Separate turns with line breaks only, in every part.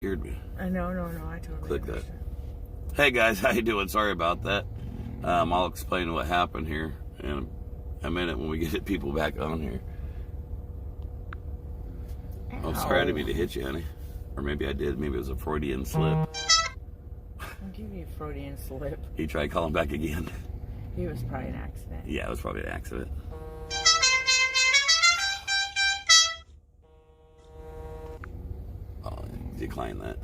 Scared me.
No, I totally
Click that.
understand.
Hey guys, how you doing? Sorry about that. I'll explain what happened here in a minute when we get people back on here. I'm sorry I didn't mean to hit you, honey. Or maybe I did. Maybe it was a Freudian slip.
I'll give you a Freudian slip.
He tried calling back again.
He was probably an accident.
Yeah, it was probably an accident. I'll decline that.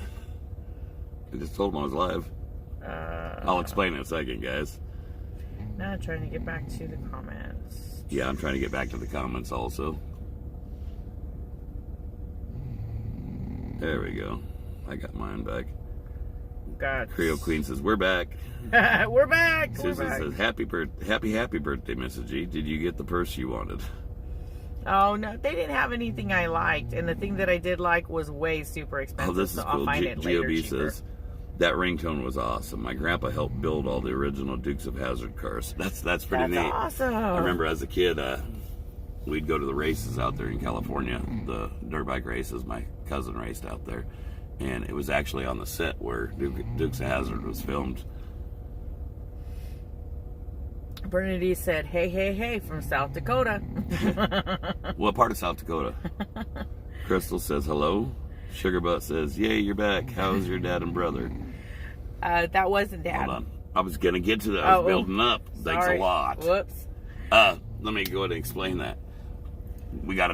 I just told him I was live. I'll explain in a second, guys.
Now I'm trying to get back to the comments.
Yeah, I'm trying to get back to the comments also. There we go. I got mine back.
God.
Creole Queen says, we're back.
We're back.
Susan
We're back.
says, happy birthday, Mrs. G. Did you get the purse you wanted?
Oh, no. They didn't have anything I liked. And the thing that I did like was way super expensive.
Oh, this is
so
cool.
I'll find it later
GOB
cheaper.
says, that ringtone was awesome. My grandpa helped build all the original Dukes of Hazzard cars. That's pretty neat.
Awesome.
I remember as a kid, we'd go to the races out there in California, the dirt bike races. My cousin raced out there. And it was actually on the set where Dukes of Hazzard was filmed.
Bernadette said, hey, from South Dakota.
What part of South Dakota? Crystal says, hello. Sugarbutt says, yay, you're back. How's your dad and brother?
That wasn't Dad.
Hold on. I was going to get to that. I was building up. Thanks a lot.
Whoops.
Let me go ahead and explain that. We got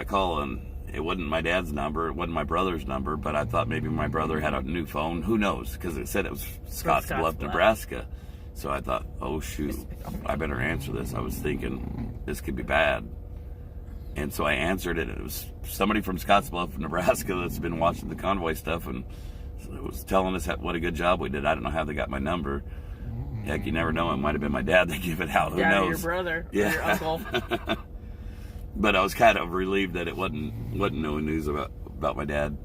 a call, and it wasn't my dad's number. It wasn't my brother's number, but I thought maybe my brother had a new phone. Who knows? Because it said it was Scottsbluff, Nebraska. So I thought, oh, shoot, I better answer this. I was thinking this could be bad. And so I answered it. It was somebody from Scottsbluff, Nebraska that's been watching the convoy stuff and was telling us what a good job we did. I don't know how they got my number. Heck, you never know. It might have been my dad that gave it out. Who knows?
Your brother.
Yeah.
Or your uncle.
But I was kind of relieved that it wasn't no news about my dad.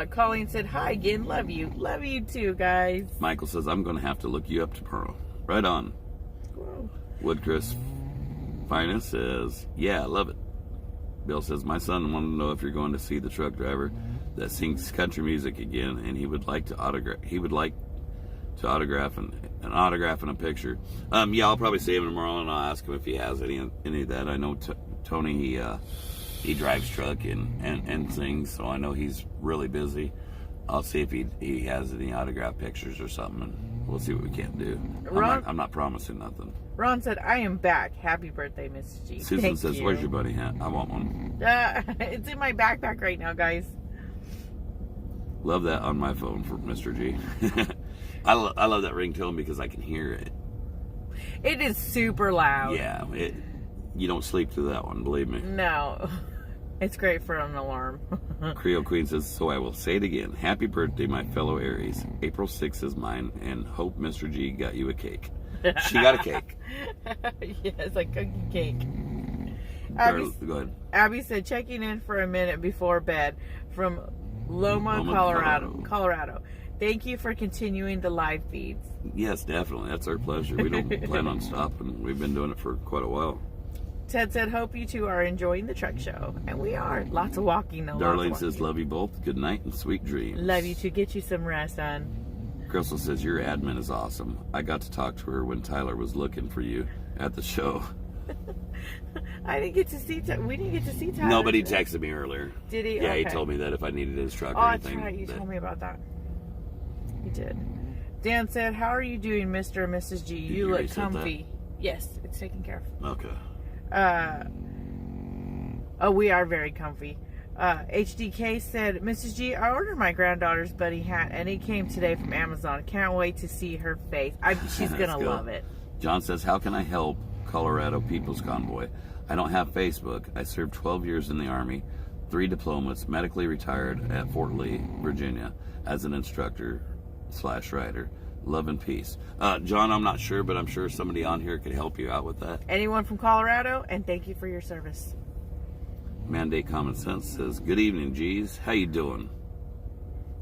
Colleen said, hi again, love you. Love you too, guys.
Michael says, I'm going to have to look you up tomorrow. Right on.
Whoa.
Woodcris Finest says, yeah, I love it. Bill says, my son wanted to know if you're going to see the truck driver that sings country music again, and he would like to autograph. Autograph and a picture. Yeah, I'll probably see him tomorrow, and I'll ask him if he has any of that. I know Tony, he drives truck and sings, so I know he's really busy. I'll see if he has any autograph pictures or something, and we'll see what we can do. I'm not promising nothing.
Ron said, I am back. Happy birthday, Mrs. G.
Susan
Thank
says,
you.
where's your buddy hat? I want one.
It's in my backpack right now, guys.
Love that on my phone for Mr. G. I love that ringtone because I can hear it.
It is super loud.
Yeah, you don't sleep through that one, believe me.
No. It's great for an alarm.
Creole Queen says, so I will say it again. Happy birthday, my fellow Aries. April 6th is mine, and hope Mr. G got you a cake. She got a cake.
Yes, a cookie cake.
Go ahead.
Abby said, checking in for a minute before bed from Loma, Colorado. Thank you for continuing the live feeds.
Yes, definitely. That's our pleasure. We don't plan on stopping. We've been doing it for quite a while.
Ted said, hope you two are enjoying the truck show. And we are. Lots of walking, though.
Darlene says, love you both. Good night and sweet dreams.
Love you too. Get you some rest, son.
Crystal says, your admin is awesome. I got to talk to her when Tyler was looking for you at the show.
I didn't get to see we didn't get to see Tyler.
Nobody texted me earlier.
Did he?
Yeah,
okay.
He told me that if I needed his truck or
that's
anything.
right. You told me about that. You did. Dan said, how are you doing, Mr. and Mrs. G? You look comfy. Yes, it's taken care of.
Okay.
We are very comfy. HDK said, Mrs. G, I ordered my granddaughter's buddy hat, and it came today from Amazon. Can't wait to see her face. She's going to love it.
John says, how can I help Colorado People's Convoy? I don't have Facebook. I served 12 years in the Army, 3 diplomas, medically retired at Fort Lee, Virginia, as an instructor/rider. Love and peace. John, I'm not sure, but I'm sure somebody on here could help you out with that.
Anyone from Colorado, and thank you for your service.
Mandate Common Sense says, good evening, G's. How you doing?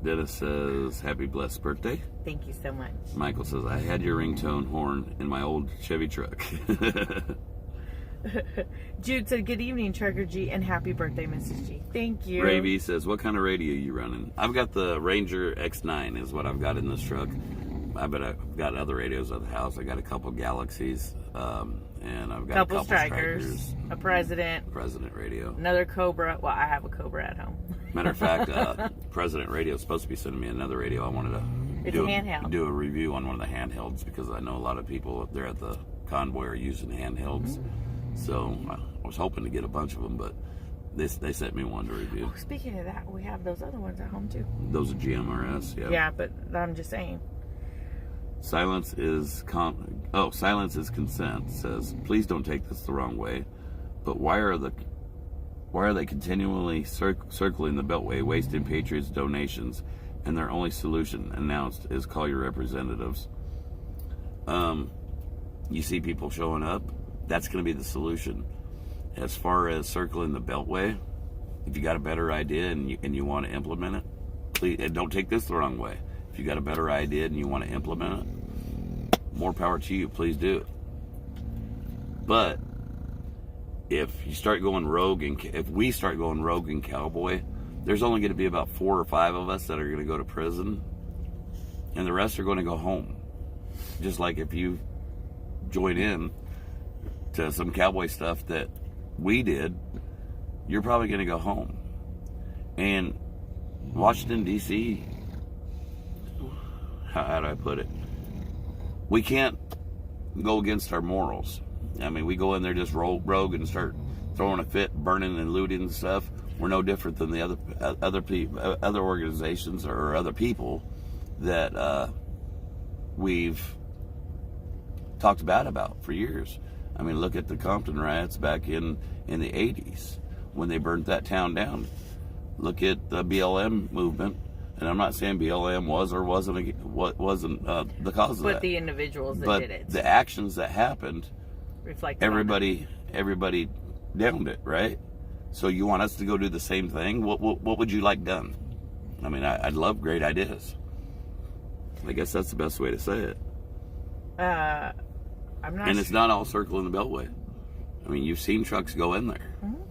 Dennis says, happy blessed birthday.
Thank you so much.
Michael says, I had your ringtone horn in my old Chevy truck.
Jude said, good evening, Trucker G, and happy birthday, Mrs. G. Thank you.
Ravy says, what kind of radio are you running? I've got the Ranger X9 is what I've got in this truck. I've got other radios at the house. I got a couple Galaxies, and I've got a couple Strikers,
a President
radio,
another Cobra. Well, I have a Cobra at home.
Matter of fact, President Radio is supposed to be sending me another radio. I wanted to do a review on one of the handhelds because I know a lot of people up there at the convoy are using handhelds. So I was hoping to get a bunch of them, but they sent me one to review.
Oh, speaking of that, we have those other ones at home too.
Those are GMRS, yeah.
Yeah, but I'm just saying.
Silence is consent. Says, please don't take this the wrong way, but why are they continually circling the Beltway, wasting Patriots' donations, and their only solution announced is call your representatives? You see people showing up, that's going to be the solution. As far as circling the Beltway, if you got a better idea and you want to implement it, please, and don't take this the wrong way. If you got a better idea and you want to implement it, more power to you, please do it. But if you start going rogue, and if we start going rogue and cowboy, there's only going to be about 4 or 5 of us that are going to go to prison, and the rest are going to go home. Just like if you join in to some cowboy stuff that we did, you're probably going to go home. And Washington, D.C., how do I put it? We can't go against our morals. I mean, we go in there just rogue and start throwing a fit, burning and looting and stuff. We're no different than the other organizations or other people that we've talked bad about for years. I mean, look at the Compton riots back in the 80s when they burnt that town down. Look at the BLM movement. And I'm not saying BLM was or wasn't the cause of that.
But the individuals that did it.
The actions that happened, everybody downed it, right? So you want us to go do the same thing? What would you like done? I mean, I'd love great ideas. I guess that's the best way to say it.
I'm not.
And it's not all circling the Beltway. I mean, you've seen trucks go in there.
Mm-hmm.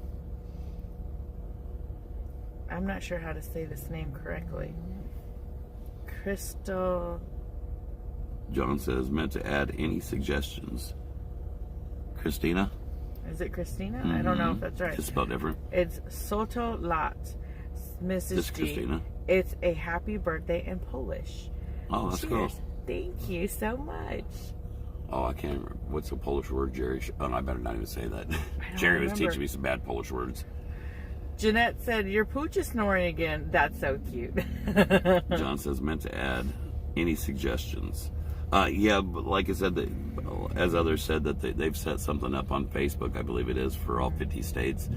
I'm not sure how to say this name correctly. Crystal.
John says, meant to add any suggestions. Christina?
Is it Christina? Mm-hmm. I don't know if that's right.
It's spelled different.
It's Soto Lat, Mrs.
This
G.
Christina.
It's a happy birthday in Polish.
Oh, that's
Cheers.
Cool.
Thank you so much.
Oh, I can't remember. What's the Polish word, Jerry? Oh, no, I better not even say that. Jerry was teaching me some bad Polish words.
Jeanette said, your pooch is snoring again. That's so cute.
John says, meant to add any suggestions. Yeah, but like I said, as others said, that they've set something up on Facebook, I believe it is, for all 50 states.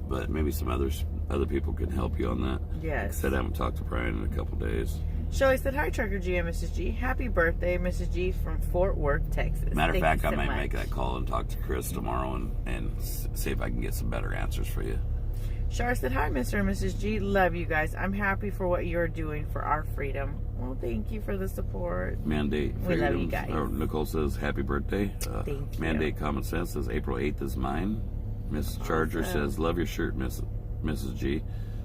But maybe some other people can help you on that.
Yes.
Like I said, I haven't talked to Brian in a couple days.
Shelley said, hi, Trucker G and Mrs. G. Happy birthday, Mrs. G from Fort Worth, Texas.
Matter of fact, I might make that call and talk to Chris tomorrow and see if I can get some better answers for you.
Shar said, hi, Mr. and Mrs. G. Love you guys. I'm happy for what you're doing for our freedom. Well, thank you for the support.
Mandate freedom.
We love you guys.
Nicole says, happy birthday.
Thank you.
Mandate Common Sense says, April 8th is mine. Miss Charger says, love your shirt, Mrs. G.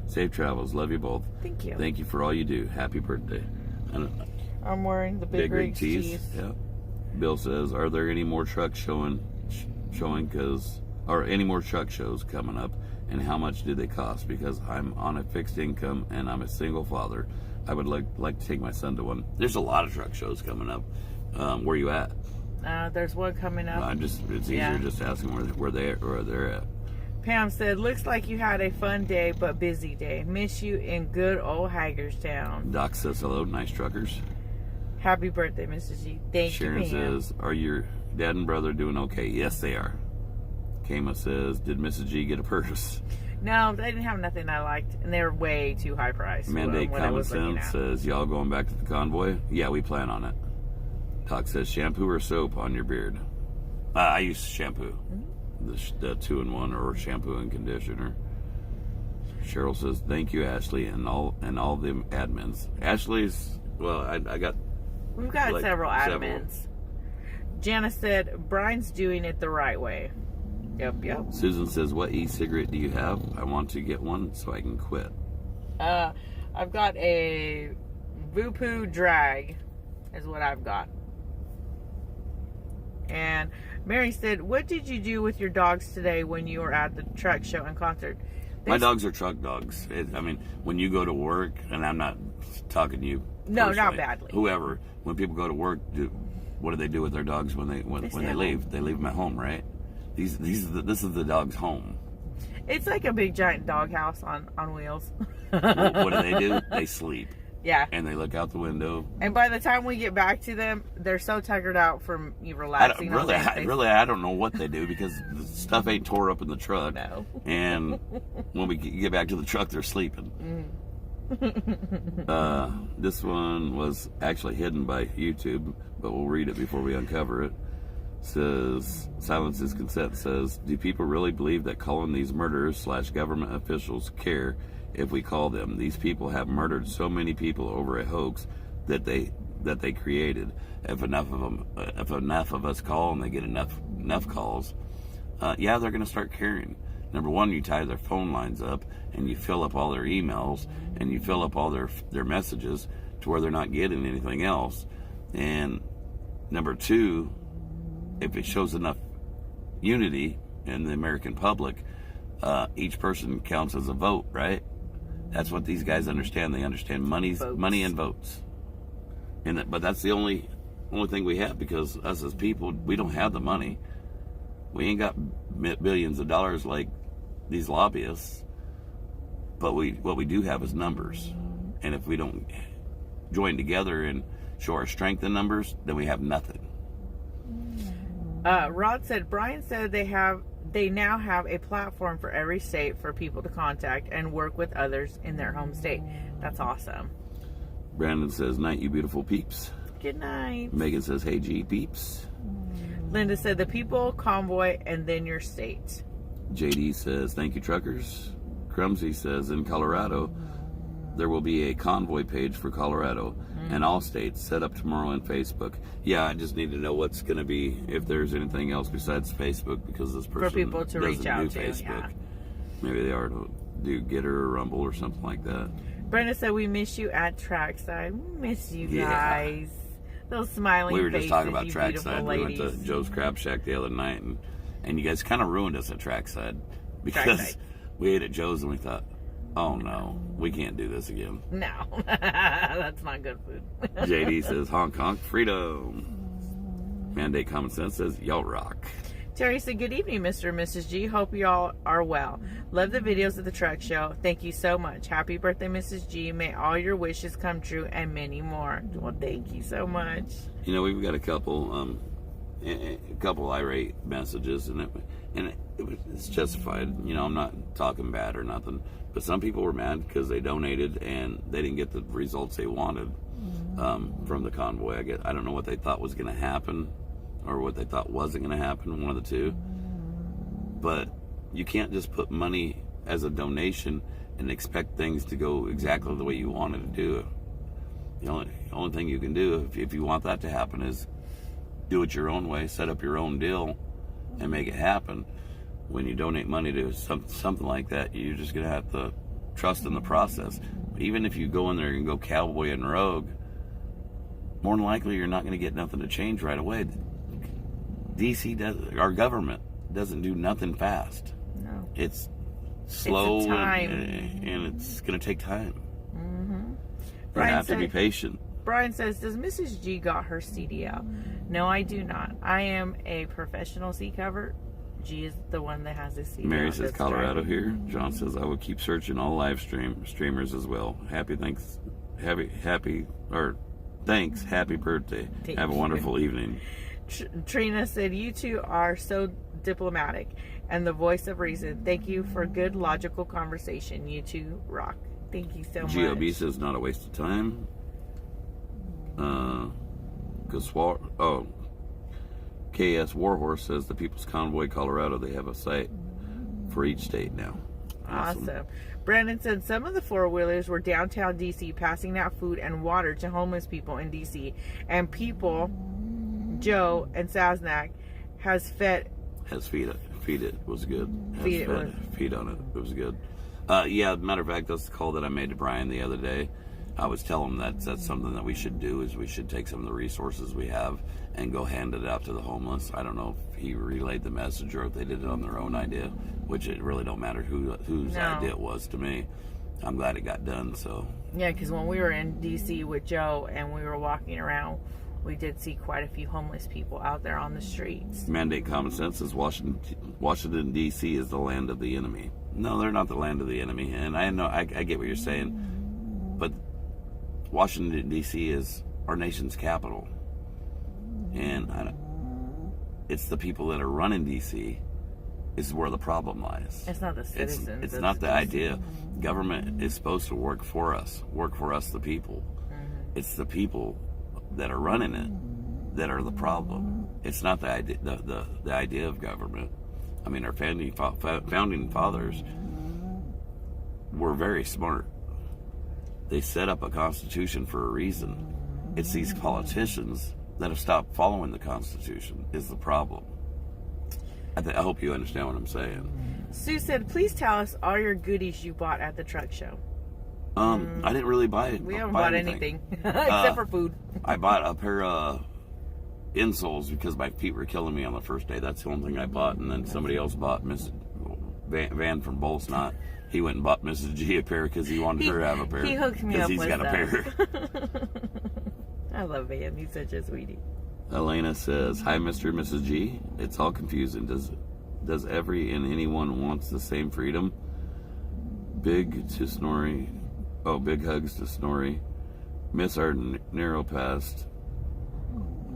Safe travels. Love you both.
Thank you.
Thank you for all you do. Happy birthday.
I'm wearing the Big Rig tees.
Yeah. Bill says, are there any more trucks showing or any more truck shows coming up? And how much do they cost? Because I'm on a fixed income and I'm a single father. I would like to take my son to one. There's a lot of truck shows coming up. Where you at?
There's one coming up.
It's easier just asking where they're at.
Pam said, looks like you had a fun day but busy day. Miss you in good old Hagerstown.
Doc says hello, nice truckers.
Happy birthday, Mrs. G. Thank you, Pam.
Sharon says, are your dad and brother doing okay? Yes, they are. Kama says, did Mrs. G get a purse?
No, they didn't have nothing I liked, and they were way too high priced.
Mandate Common Sense says, y'all going back to the convoy? Yeah, we plan on it. Talk says, shampoo or soap on your beard? I use shampoo. Mm-hmm. The 2-in-1 or shampoo and conditioner. Cheryl says, thank you, Ashley, and all the admins. Ashley's, well, I got...
We've got several admins. Jana said, Brian's doing it the right way. Yep.
Susan says, what e-cigarette do you have? I want to get one so I can quit.
I've got a Voopoo Drag is what I've got. And Mary said, what did you do with your dogs today when you were at the truck show and concert?
My dogs are truck dogs. When you go to work, and I'm not talking to you
No,
personally,
not badly.
Whoever, when people go to work, what do they do with their dogs when they leave? They leave them at home, right? This is the dog's home.
It's like a big giant doghouse on wheels.
What do? They sleep.
Yeah.
And they look out the window.
And by the time we get back to them, they're so tuckered out from you relaxing.
I don't know what they do because the stuff ain't tore up in the truck.
No.
And when we get back to the truck, they're sleeping. This one was actually hidden by YouTube, but we'll read it before we uncover it. Says, silence is consent. Says, do people really believe that calling these murderers / government officials care if we call them? These people have murdered so many people over a hoax that they created. If enough of us call and they get enough calls, they're going to start caring. Number one, you tie their phone lines up and you fill up all their emails and you fill up all their messages to where they're not getting anything else. And number two, if it shows enough unity in the American public, each person counts as a vote, right? That's what these guys understand. They understand money and votes. But that's the only thing we have, because us as people, we don't have the money. We ain't got billions of dollars like these lobbyists. But what we do have is numbers. And if we don't join together and show our strength in numbers, then we have nothing.
Rod said, Brian said they now have a platform for every state for people to contact and work with others in their home state. That's awesome.
Brandon says, night, you beautiful peeps.
Good night.
Megan says, hey, G peeps.
Linda said, the people, convoy, and then your state.
JD says, thank you, truckers. Crumsy says, in Colorado, there will be a convoy page for Colorado and all states set up tomorrow on Facebook. Yeah, I just need to know what's going to be, if there's anything else besides Facebook, because this person
for people to reach out to.
Facebook.
Yeah.
Maybe they are to do Getter or Rumble or something like that.
Brenda said, we miss you at Trackside. We miss you guys. Those smiling faces.
We were just talking about Trackside. We
Ladies.
went to Joe's Crab Shack the other night, and you guys kind of ruined us at Trackside, because we ate at Joe's and we thought, oh no, we can't do this again.
No, that's not good food.
JD says, honk honk freedom. Mandate Common Sense says, y'all rock.
Terry said, good evening, Mr. and Mrs. G. Hope you all are well. Love the videos of the truck show. Thank you so much. Happy birthday, Mrs. G. May all your wishes come true and many more. Well, thank you so much.
You know, we've got a couple irate messages, and it's justified. You know, I'm not talking bad or nothing, but some people were mad because they donated and they didn't get the results they wanted from the convoy. I don't know what they thought was going to happen or what they thought wasn't going to happen, one of the two. But you can't just put money as a donation and expect things to go exactly the way you wanted to do it. The only thing you can do, if you want that to happen, is do it your own way, set up your own deal, and make it happen. When you donate money to something like that, you're just going to have to trust in the process. Even if you go in there and go cowboy and rogue, more than likely you're not going to get nothing to change right away. Our government doesn't do nothing fast. No. It's slow and it's going to take time. You have to be patient.
Brian says, does Mrs. G got her CDL? No, I do not. I am a professional seat cover. G is the one that has the CDL.
Mary says, Colorado here. John says, I will keep searching all live streamers as well. Thanks. Happy birthday. Have a wonderful evening.
Trina said, you two are so diplomatic and the voice of reason. Thank you for good, logical conversation. You two rock. Thank you so much.
GOB says, not a waste of time. KS Warhorse says, the People's Convoy, Colorado, they have a site for each state now.
Awesome. Brandon said some of the four-wheelers were downtown D.C. passing out food and water to homeless people in D.C. And people, Joe and Sasnak, has fed
Feed it was good.
Feed
on it. It was good. Yeah, matter of fact, that's the call that I made to Brian the other day. I was telling him that's something that we should do, is we should take some of the resources we have and go hand it out to the homeless. I don't know if he relayed the message or if they did it on their own idea, which it really don't matter whose idea it was to me. I'm glad it got done. So
yeah, because when we were in D.C. with Joe and we were walking around, we did see quite a few homeless people out there on the streets.
Mandate common sense says Washington D.C. is the land of the enemy. No, they're not the land of the enemy, and I know I get what you're saying, but Washington D.C. is our nation's capital, and it's the people that are running D.C. is where the problem lies.
It's not the citizens.
It's not the idea. Government is supposed to work for us, the people. Mm-hmm. It's the people that are running it that are the problem. It's not the idea. The idea of government. I mean, our founding fathers were very smart. They set up a constitution for a reason. It's these politicians that have stopped following the Constitution is the problem. I hope you understand what I'm saying.
Sue said, please tell us all your goodies you bought at the truck show.
I didn't really buy it.
We haven't bought anything except for food.
I bought a pair of insoles because my feet were killing me on the first day. That's the only thing I bought. And then somebody else bought Mrs. Van from Bolsnot. He went and bought Mrs. G a pair because he wanted her to have a pair.
He hooked me up with
he's got a pair.
I love Van. He's such a sweetie.
Elena says, "Hi, Mr. and Mrs. G. It's all confusing. Does every and anyone wants the same freedom? Big to Snorri. Oh, big hugs to Snorri. Miss our narrow past."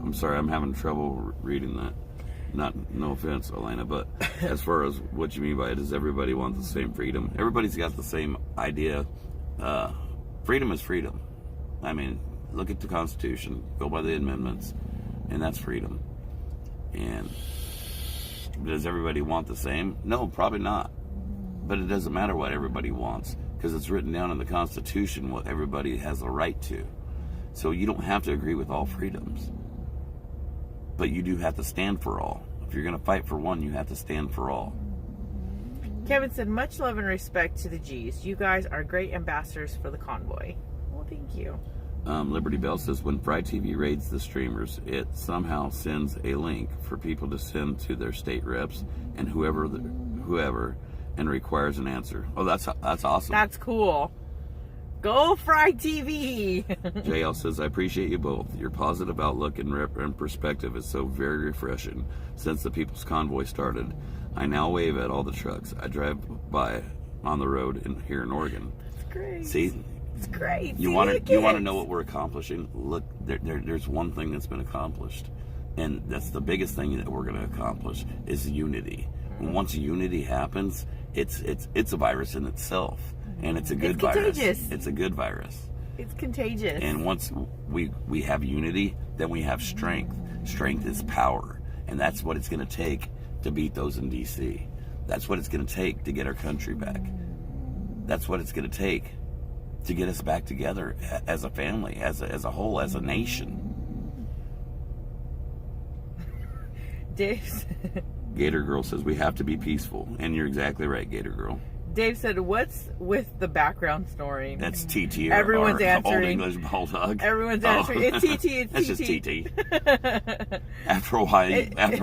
I'm sorry, I'm having trouble reading that. No offense, Elena, but as far as what you mean by it, does everybody want the same freedom? Everybody's got the same idea. Freedom is freedom. I mean, look at the Constitution, go by the amendments, and that's freedom. And does everybody want the same? No, probably not. But it doesn't matter what everybody wants, because it's written down in the Constitution what everybody has a right to. So you don't have to agree with all freedoms. But you do have to stand for all. If you're going to fight for one, you have to stand for all.
Kevin said, much love and respect to the G's. You guys are great ambassadors for the convoy. Well, thank you.
Liberty Bell says, when Fry TV raids the streamers, it somehow sends a link for people to send to their state reps and whoever, and requires an answer. Oh, that's awesome.
That's cool. Go Fry TV.
JL says, I appreciate you both. Your positive outlook and perspective is so very refreshing. Since the People's Convoy started, I now wave at all the trucks I drive by on the road here in Oregon.
That's great.
See?
It's great.
You want to know what we're accomplishing? Look, there's one thing that's been accomplished, and that's the biggest thing that we're going to accomplish is unity. And once unity happens, it's a virus in itself. And it's a good virus.
Contagious.
It's a good virus.
It's contagious.
And once we have unity, then we have strength. Strength is power. And that's what it's going to take to beat those in D.C. That's what it's going to take to get our country back. That's what it's going to take to get us back together as a family, as a whole, as a nation.
Dave.
Gator Girl says, we have to be peaceful. And you're exactly right, Gator Girl.
Dave said, what's with the background snoring?
That's TT.
Everyone's answering.
Old English Bulldog.
Everyone's answering. It's TT. It's
That's
TT.
just TT. After a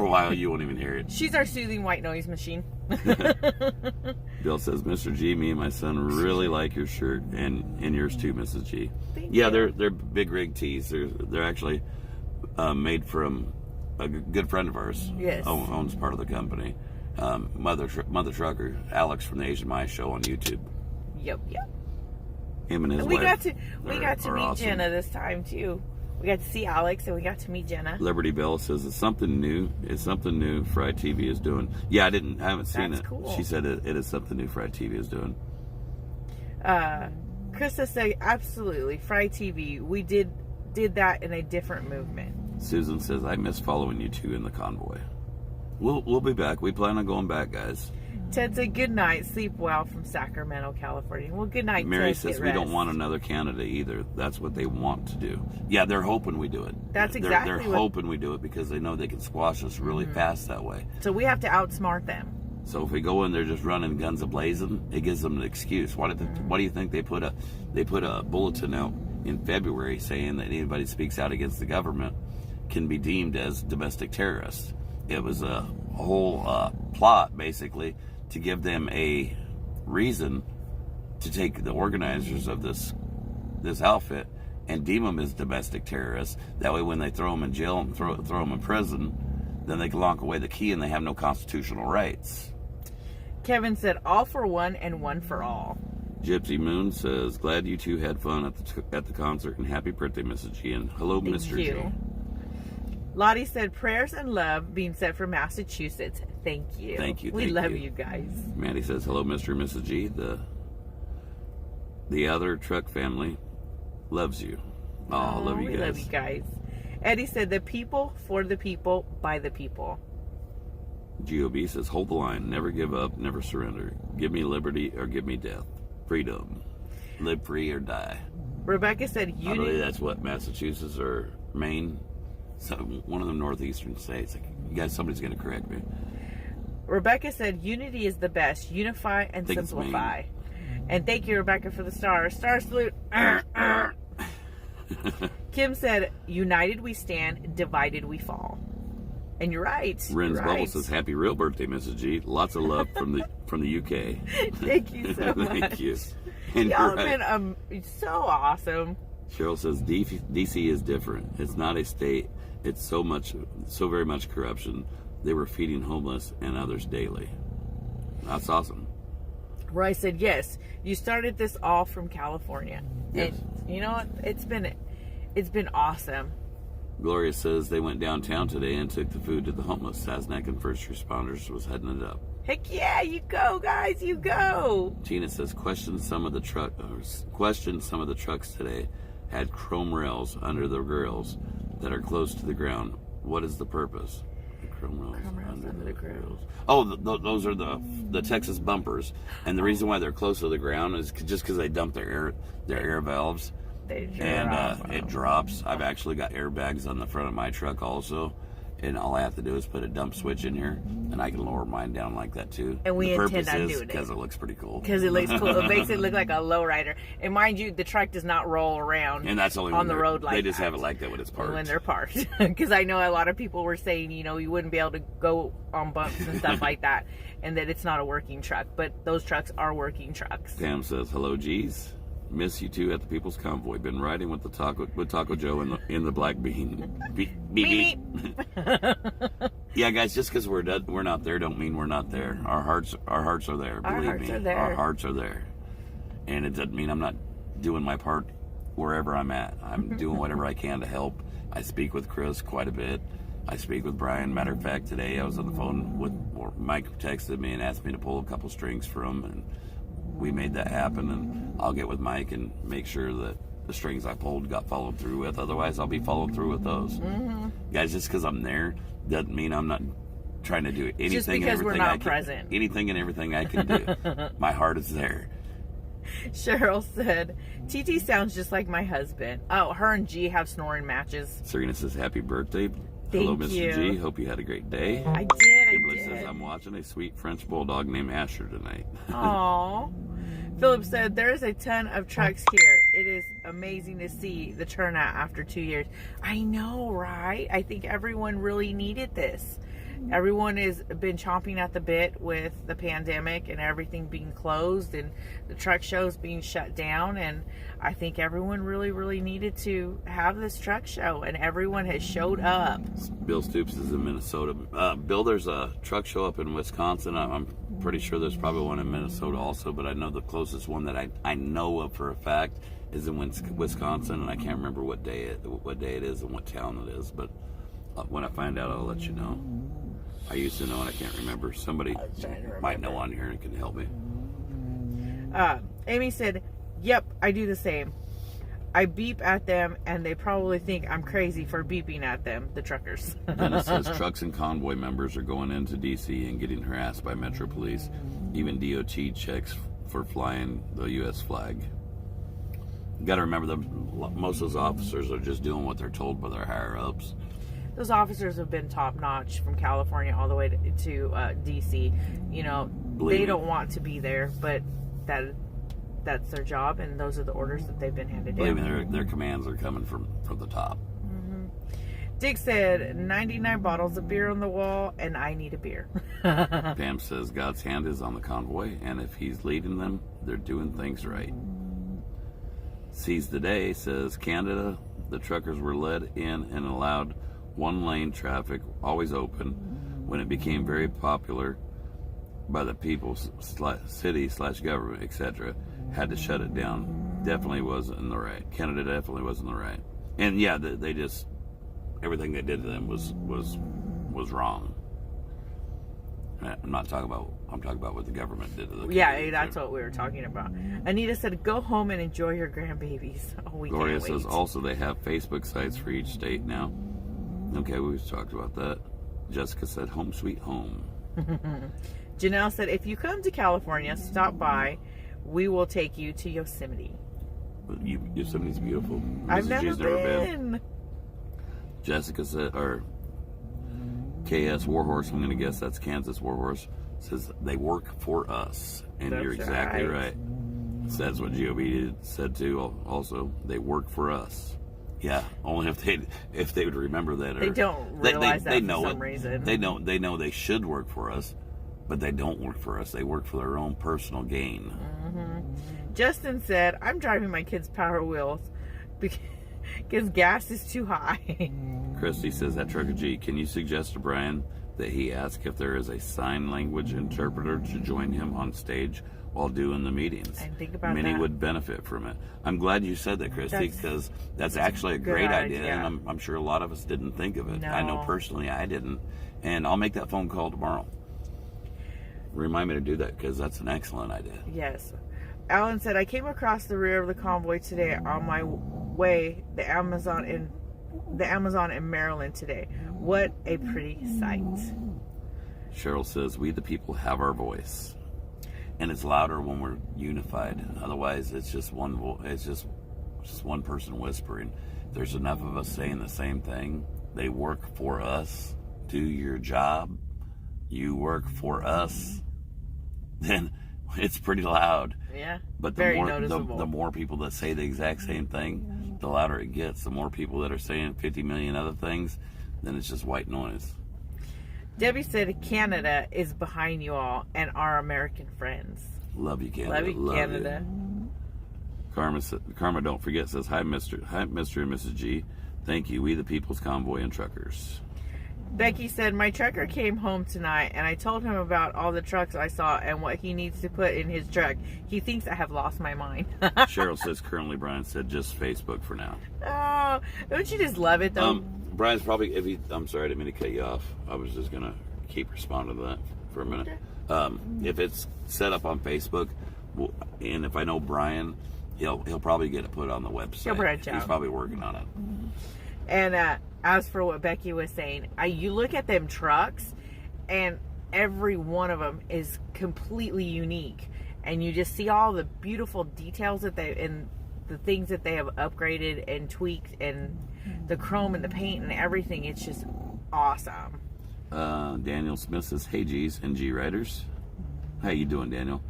while, you won't even hear it.
She's our soothing white noise machine.
Bill says, Mr. G, me and my son really like your shirt, and yours too, Mrs. G.
Thank you.
They're big rig tees. They're actually made from a good friend of ours.
Yes.
Owns part of the company. Mother Trucker, Alex from the Asian Mice Show on YouTube.
Yep.
Him and his
we
wife.
We got to meet
awesome.
Jenna this time too. We got to see Alex and we got to meet Jenna.
Liberty Bell says it's something new. It's something new Fry TV is doing. Yeah, I haven't seen
That's
it.
Cool.
She said it is something new Fry TV is doing.
Krista said absolutely Fry TV. We did that in a different movement.
Susan says I miss following you two in the convoy. We'll be back. We plan on going back, guys.
Ted said, good night. Sleep well from Sacramento, California. Well, good night,
Mary
Ted.
says we don't want another Canada either. That's what they want to do. Yeah, they're hoping we do it.
That's exactly
They're hoping we do it because they know they can squash us really fast that way.
So we have to outsmart them.
So if we go in there just running guns a-blazing, it gives them an excuse. Why do you think they put a bulletin out in February saying that anybody who speaks out against the government can be deemed as domestic terrorists? It was a whole plot, basically, to give them a reason to take the organizers of this outfit and deem them as domestic terrorists. That way, when they throw them in jail and throw them in prison, then they can lock away the key and they have no constitutional rights.
Kevin said, all for one and one for all.
Gypsy Moon says, glad you two had fun at the concert, and happy birthday, Mrs. G. And hello,
Thank
Mr.
you.
G.
Lottie said, prayers and love being sent from Massachusetts. Thank you.
Thank you.
We
thank
love
you.
you guys.
Mandy says, hello, Mr. and Mrs. G. The other truck family loves you. Oh, love you guys.
We love you guys. Eddie said, the people, for the people, by the people.
GOB says, hold the line. Never give up. Never surrender. Give me liberty or give me death. Freedom. Live free or die.
Rebecca said,
I believe that's what, Massachusetts or Maine? So one of the northeastern states. You guys, somebody's going to correct me.
Rebecca said, unity is the best. Unify and simplify. And thank you, Rebecca, for the stars. Star salute. Kim said, united we stand, divided we fall. And you're right.
Ren's Bubble says, happy real birthday, Mrs. G. Lots of love from the UK.
Thank you so much.
Thank you. And
y'all have been so awesome.
Cheryl says, DC is different. It's not a state. It's so very much corruption. They were feeding homeless and others daily. That's awesome.
Roy said, yes, you started this all from California.
Yes.
And you know what? It's been awesome.
Gloria says they went downtown today and took the food to the homeless. Sasnak and first responders was heading it up.
Heck yeah, you go, guys, you go.
Tina says, question some of the trucks today had chrome rails under the grills that are close to the ground. What is the purpose? The chrome rails under the grills. Oh, those are the Texas bumpers, and the reason why they're close to the ground is just because they dump their air valves. It drops. I've actually got airbags on the front of my truck also, and all I have to do is put a dump switch in here, and I can lower mine down like that too.
And we intend on doing it
because it looks pretty cool.
Because it looks cool. It makes it look like a lowrider. And mind you, the truck does not roll around.
And that's only
on the road like that.
They just have it like that when it's parked.
When they're parked. Because I know a lot of people were saying, you wouldn't be able to go on bumps and stuff like that, and that it's not a working truck. But those trucks are working trucks.
Pam says, hello, G's. Miss you two at the People's Convoy. Been riding with Taco Joe in the Black Bean. Beep beep. Yeah, guys. Just because we're not there, don't mean we're not there. Our hearts are there. Believe me, our hearts are there. And it doesn't mean I'm not doing my part wherever I'm at. I'm doing whatever I can to help. I speak with Chris quite a bit. I speak with Brian. Matter of fact, today I was on the phone with Mike. Texted me and asked me to pull a couple strings for him, and we made that happen. And I'll get with Mike and make sure that the strings I pulled got followed through with. Otherwise, I'll be followed through with those. Mm-hmm. Guys, just because I'm there doesn't mean I'm not trying to do anything.
Just because we're not present.
Anything and everything I can do. My heart is there.
Cheryl said, TT sounds just like my husband. Oh, her and G have snoring matches.
Serena says, happy birthday. Hello, Mr. G. Hope you had a great day.
I did.
Kimberly says, I'm watching a sweet French bulldog named Asher tonight.
Aww. Philip said, there is a ton of trucks here. It is amazing to see the turnout after 2 years. I know, right? I think everyone really needed this. Everyone has been chomping at the bit with the pandemic and everything being closed and the truck shows being shut down. And I think everyone really, really needed to have this truck show, and everyone has showed up.
Bill Stoops is in Minnesota. Bill, there's a truck show up in Wisconsin. I'm pretty sure there's probably one in Minnesota also, but I know the closest one that I know of for a fact is in Wisconsin, and I can't remember what day it is and what town it is, but when I find out, I'll let you know. I used to know and I can't remember. Somebody might know on here and can help me.
Amy said, yep, I do the same. I beep at them and they probably think I'm crazy for beeping at them, the truckers.
Dennis says trucks and convoy members are going into DC and getting harassed by Metro Police. Even DOT checks for flying the U.S. flag. You got to remember that most of those officers are just doing what they're told by their higher ups.
those officers have been top notch from California all the way to DC. You know, they don't want to be there, but that's their job, and those are the orders that they've been handed down.
Believe me, their commands are coming from the top.
Dick said 99 bottles of beer on the wall, and I need a beer.
Pam says God's hand is on the convoy, and if he's leading them, they're doing things right. Seize the Day says Canada, the truckers were led in and allowed one-lane traffic, always open. When it became very popular by the people, city/government, etc., had to shut it down. Definitely wasn't in the right. Canada definitely wasn't in the right. And yeah, they just... everything they did to them was wrong. I'm talking about what the government did to the
Yeah, that's what we were talking about. Anita said, "Go home and enjoy your grandbabies." Oh, we
Gloria
can't wait.
says also they have Facebook sites for each state now. Okay, we've talked about that. Jessica said, "Home sweet home."
Janelle said, "If you come to California, stop by. We will take you to Yosemite."
Yosemite's beautiful.
I've never been.
Jessica said, or KS Warhorse, I'm going to guess that's Kansas Warhorse, says they work for us. And
That's
you're exactly right. That's what GOB said too. Also, they work for us. Yeah, only if they would remember that. Or
They don't realize that
know
for some reason.
They know they should work for us, but they don't work for us. They work for their own personal gain.
Justin said, "I'm driving my kids' Power Wheels because gas is too high."
Christy says at TruckerG, can you suggest to Brian that he ask if there is a sign language interpreter to join him on stage while doing the meetings?
I think about
Many
that.
would benefit from it. I'm glad you said that, Christy, because that's actually a great idea, and I'm sure a lot of us didn't think of it.
No.
I know personally I didn't, and I'll make that phone call tomorrow. Remind me to do that, because that's an excellent idea.
Yes. Alan said, "I came across the rear of the convoy today on my way the Amazon in Maryland today. What a pretty sight."
Cheryl says, we the people have our voice. And it's louder when we're unified. Otherwise, it's just it's just one person whispering. There's enough of us saying the same thing. They work for us. Do your job. You work for us. Then it's pretty loud.
Yeah.
But
very noticeable.
the more people that say the exact same thing, the louder it gets. The more people that are saying 50 million other things, then it's just white noise.
Debbie said, "Canada is behind you all and our American friends."
Love you, Canada.
Love you, Canada.
Karma, don't forget, says, Hi, Mr. and Mrs. G. Thank you. We the people's convoy and truckers.
Becky said, "My trucker came home tonight and I told him about all the trucks I saw and what he needs to put in his truck. He thinks I have lost my mind."
Cheryl says, currently Brian said just Facebook for now.
Oh, don't you just love it though?
Brian's probably, I'm sorry, I didn't mean to cut you off. I was just going to keep responding to that for a minute. If it's set up on Facebook, and if I know Brian, he'll probably get it put on the website.
He'll branch out.
He's probably working on it.
And as for what Becky was saying, you look at them trucks, and every one of them is completely unique, and you just see all the beautiful details that and the things that they have upgraded and tweaked, and the chrome and the paint and everything. It's just awesome.
Daniel Smith says, "Hey G's and G Riders." How you doing, Daniel?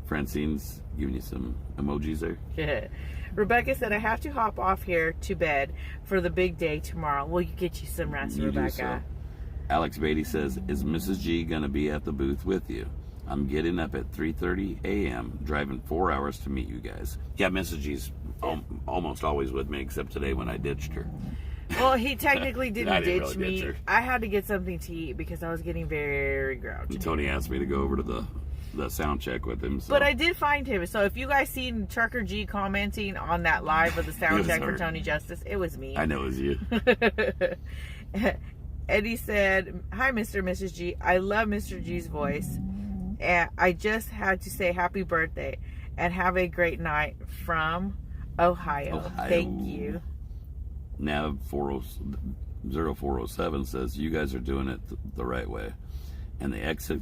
Francine's giving you some emojis there.
Rebecca said, "I have to hop off here to bed for the big day tomorrow." Well, you get you some rest, Rebecca.
So. Alex Beatty says, "Is Mrs. G going to be at the booth with you? I'm getting up at 3:30 a.m., driving 4 hours to meet you guys." Yeah, Mrs. G's almost always with me, except today when I ditched her.
Well, he technically didn't ditch
really
me.
ditch her.
I had to get something to eat because I was getting very grouchy.
Tony asked me to go over to the sound check with him. So.
But I did find him. So if you guys seen TruckerG commenting on that live of the sound check for Tony Justice, it was me.
I know it was you.
Eddie said, "Hi, Mr. and Mrs. G. I love Mr. G's voice. And I just had to say happy birthday and have a great night from Ohio. Thank you."
Nav 0407 says, "You guys are doing it the right way, and the exit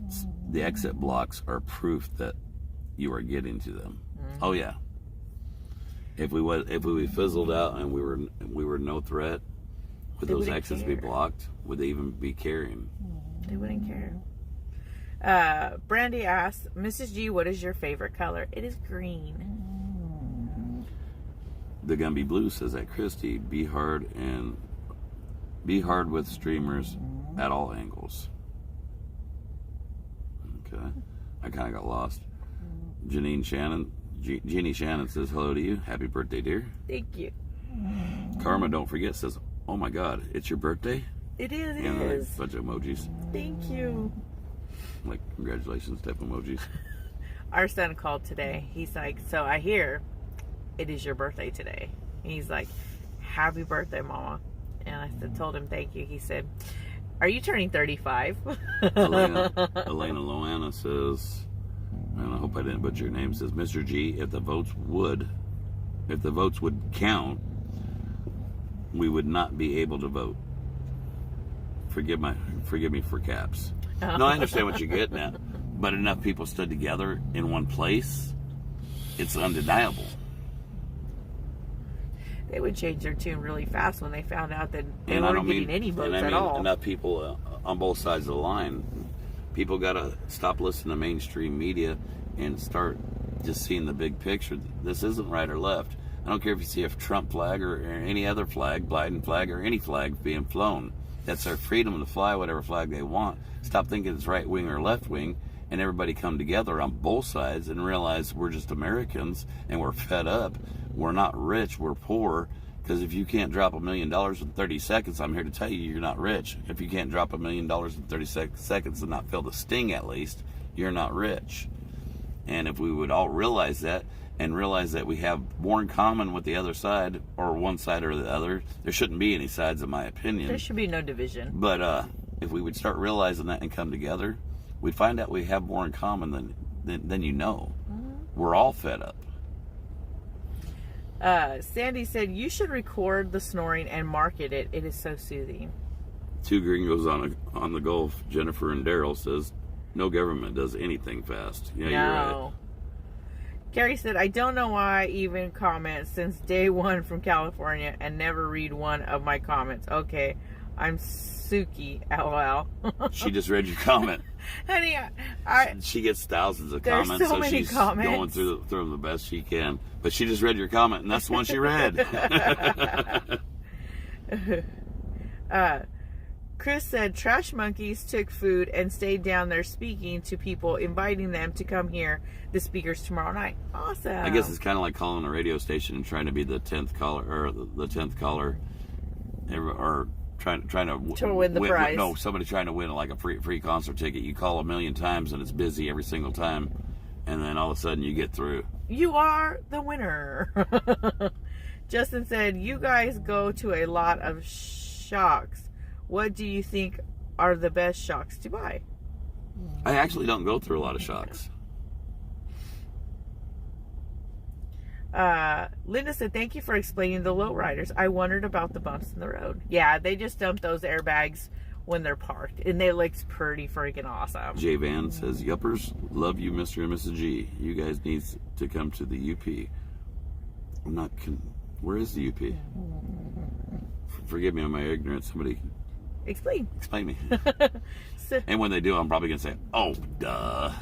blocks are proof that you are getting to them." Oh yeah. If we fizzled out and we were no threat Would those exes be blocked? Would they even be caring?
They wouldn't care. Brandy asks, Mrs. G, what is your favorite color? It is green.
The Gumby Blue says that Christy, be hard with streamers at all angles. Okay. I kind of got lost. Jeannie Shannon says hello to you. Happy birthday, dear.
Thank you.
Karma, don't forget, says, oh my God, it's your birthday?
It is.
And a bunch of emojis.
Thank you.
Like congratulations type emojis.
Our son called today. He's like, so I hear it is your birthday today. He's like, happy birthday, Mama. And I told him thank you. He said, are you turning 35?
Elena Loana says, and I hope I didn't butcher your name, says, Mr. G, if the votes would count, we would not be able to vote. Forgive me for caps. No, I understand what you're getting at, but enough people stood together in one place, it's undeniable.
They would change their tune really fast when they found out that they weren't getting any votes at all.
Enough people on both sides of the line. People got to stop listening to mainstream media and start just seeing the big picture. This isn't right or left. I don't care if you see a Trump flag or any other flag, Biden flag, or any flag being flown. That's their freedom to fly whatever flag they want. Stop thinking it's right wing or left wing, and everybody come together on both sides and realize we're just Americans and we're fed up. We're not rich, we're poor. Because if you can't drop $1 million in 30 seconds, I'm here to tell you you're not rich. If you can't drop $1 million in 30 seconds and not feel the sting at least, you're not rich. And if we would all realize that, and realize that we have more in common with the other side, or one side or the other, there shouldn't be any sides in my opinion.
There should be no division.
But if we would start realizing that and come together, we'd find out we have more in common than you know. Mm-hmm. We're all fed up.
Sandy said, you should record the snoring and market it. It is so soothing.
Two gringos on the Gulf, Jennifer and Daryl, says, no government does anything fast. Yeah,
no.
You're right.
Carrie said, I don't know why I even comment since day one from California and never read one of my comments. Okay, I'm Suki, LOL.
She just read your comment.
Honey,
she gets thousands of comments, so she's going through them the best she can. But she just read your comment, and that's the one she read.
Chris said, trash monkeys took food and stayed down there speaking to people, inviting them to come hear the speakers tomorrow night. Awesome.
I guess it's kind of like calling a radio station and trying to be the 10th caller, or trying
to win the prize.
No, somebody trying to win like a free concert ticket. You call 1,000,000 times and it's busy every single time, and then all of a sudden you get through.
You are the winner. Justin said, you guys go to a lot of shocks. What do you think are the best shocks to buy?
I actually don't go through a lot of shocks.
Linda said, thank you for explaining the lowriders. I wondered about the bumps in the road. Yeah, they just dump those airbags when they're parked, and they look pretty freaking awesome.
Jay Van says, yuppers, love you, Mr. and Mrs. G. You guys need to come to the UP. Where is the UP? Forgive me on my ignorance. Somebody
explain
me. And when they do, I'm probably going to say, oh, duh.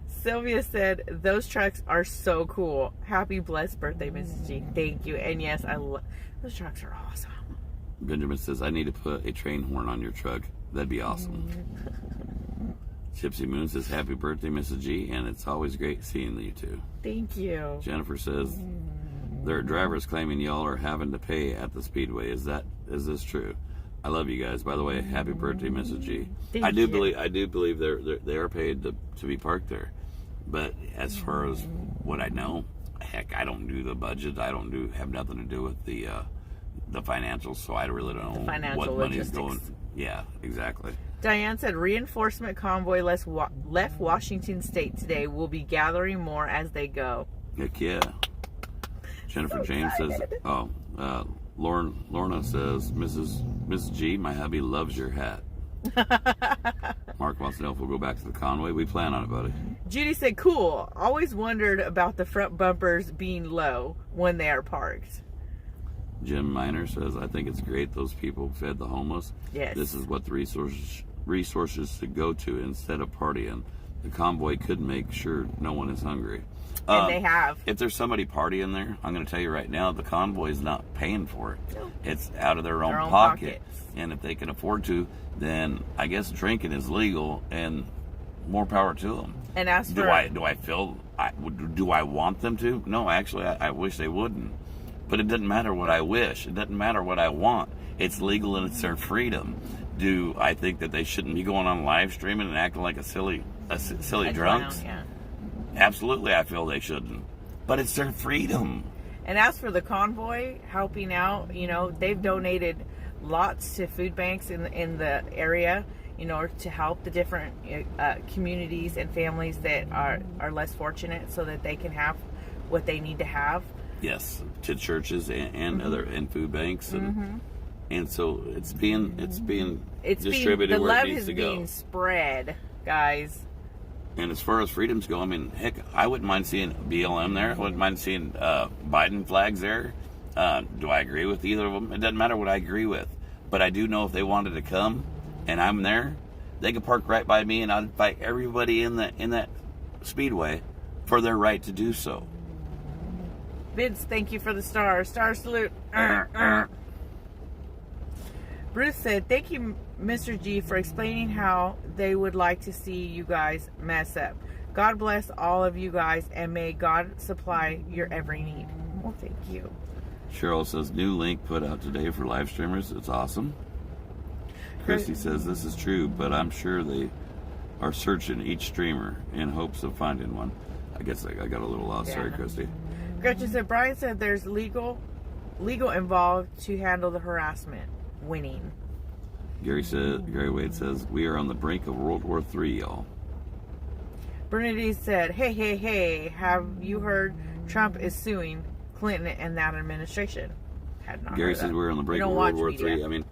Sylvia said, those trucks are so cool. Happy blessed birthday, Mrs. G. Thank you. And yes, those trucks are awesome.
Benjamin says, I need to put a train horn on your truck. That'd be awesome. Gypsy Moon says, happy birthday, Mrs. G. And it's always great seeing you two.
Thank you.
Jennifer says, there are drivers claiming y'all are having to pay at the speedway. Is this true? I love you guys. By the way, happy birthday, Mrs. G. I do believe they are paid to be parked there. But as far as what I know, heck, I don't do the budget. I don't have nothing to do with the financials, so I really don't know what money is going. Yeah, exactly.
Diane said, reinforcement convoy left Washington State today. Will be gathering more as they go.
Heck yeah. Jennifer James says, Lorna says, Mrs. G, my hubby loves your hat. Mark wants to know if we'll go back to the Conway. We plan on it, buddy.
Judy said, cool. Always wondered about the front bumpers being low when they are parked.
Jim Miner says, I think it's great those people fed the homeless.
Yes.
This is what the resources to go to instead of partying. The convoy could make sure no one is hungry.
And they have.
If there's somebody partying there, I'm going to tell you right now, the convoy is not paying for it.
No.
It's out of their own pocket. And if they can afford to, then I guess drinking is legal, and more power to them.
And as for...
Do I want them to? No, actually, I wish they wouldn't. But it doesn't matter what I wish. It doesn't matter what I want. It's legal and it's their freedom. Do I think that they shouldn't be going on live streaming and acting like a silly drunks?
Yeah.
Absolutely, I feel they shouldn't. But it's their freedom.
And as for the convoy helping out, they've donated lots to food banks in the area, to help the different communities and families that are less fortunate, so that they can have what they need to have.
Yes, to churches and other food banks, and so it's being distributed where it needs to go.
The love is being spread, guys.
And as far as freedoms go, I mean, heck, I wouldn't mind seeing BLM there. I wouldn't mind seeing Biden flags there. Do I agree with either of them? It doesn't matter what I agree with, but I do know if they wanted to come and I'm there, they could park right by me, and I'd fight everybody in that speedway for their right to do so.
Vince, thank you for the star salute. Bruce said, thank you, Mr. G, for explaining how they would like to see you guys mess up. God bless all of you guys, and may God supply your every need. Well, thank you.
Cheryl says, new link put out today for live streamers. It's awesome. Christy says, this is true, but I'm sure they are searching each streamer in hopes of finding one. I guess I got a little lost. Yeah. Sorry, Christy.
Gretchen said, Brian said there's legal involved to handle the harassment. Winning.
Gary Wade says, we are on the brink of World War III, y'all.
Bernadette said, hey, have you heard Trump is suing Clinton and that administration? Had not
Gary
heard
says
that.
we're on the brink of World War III. I mean,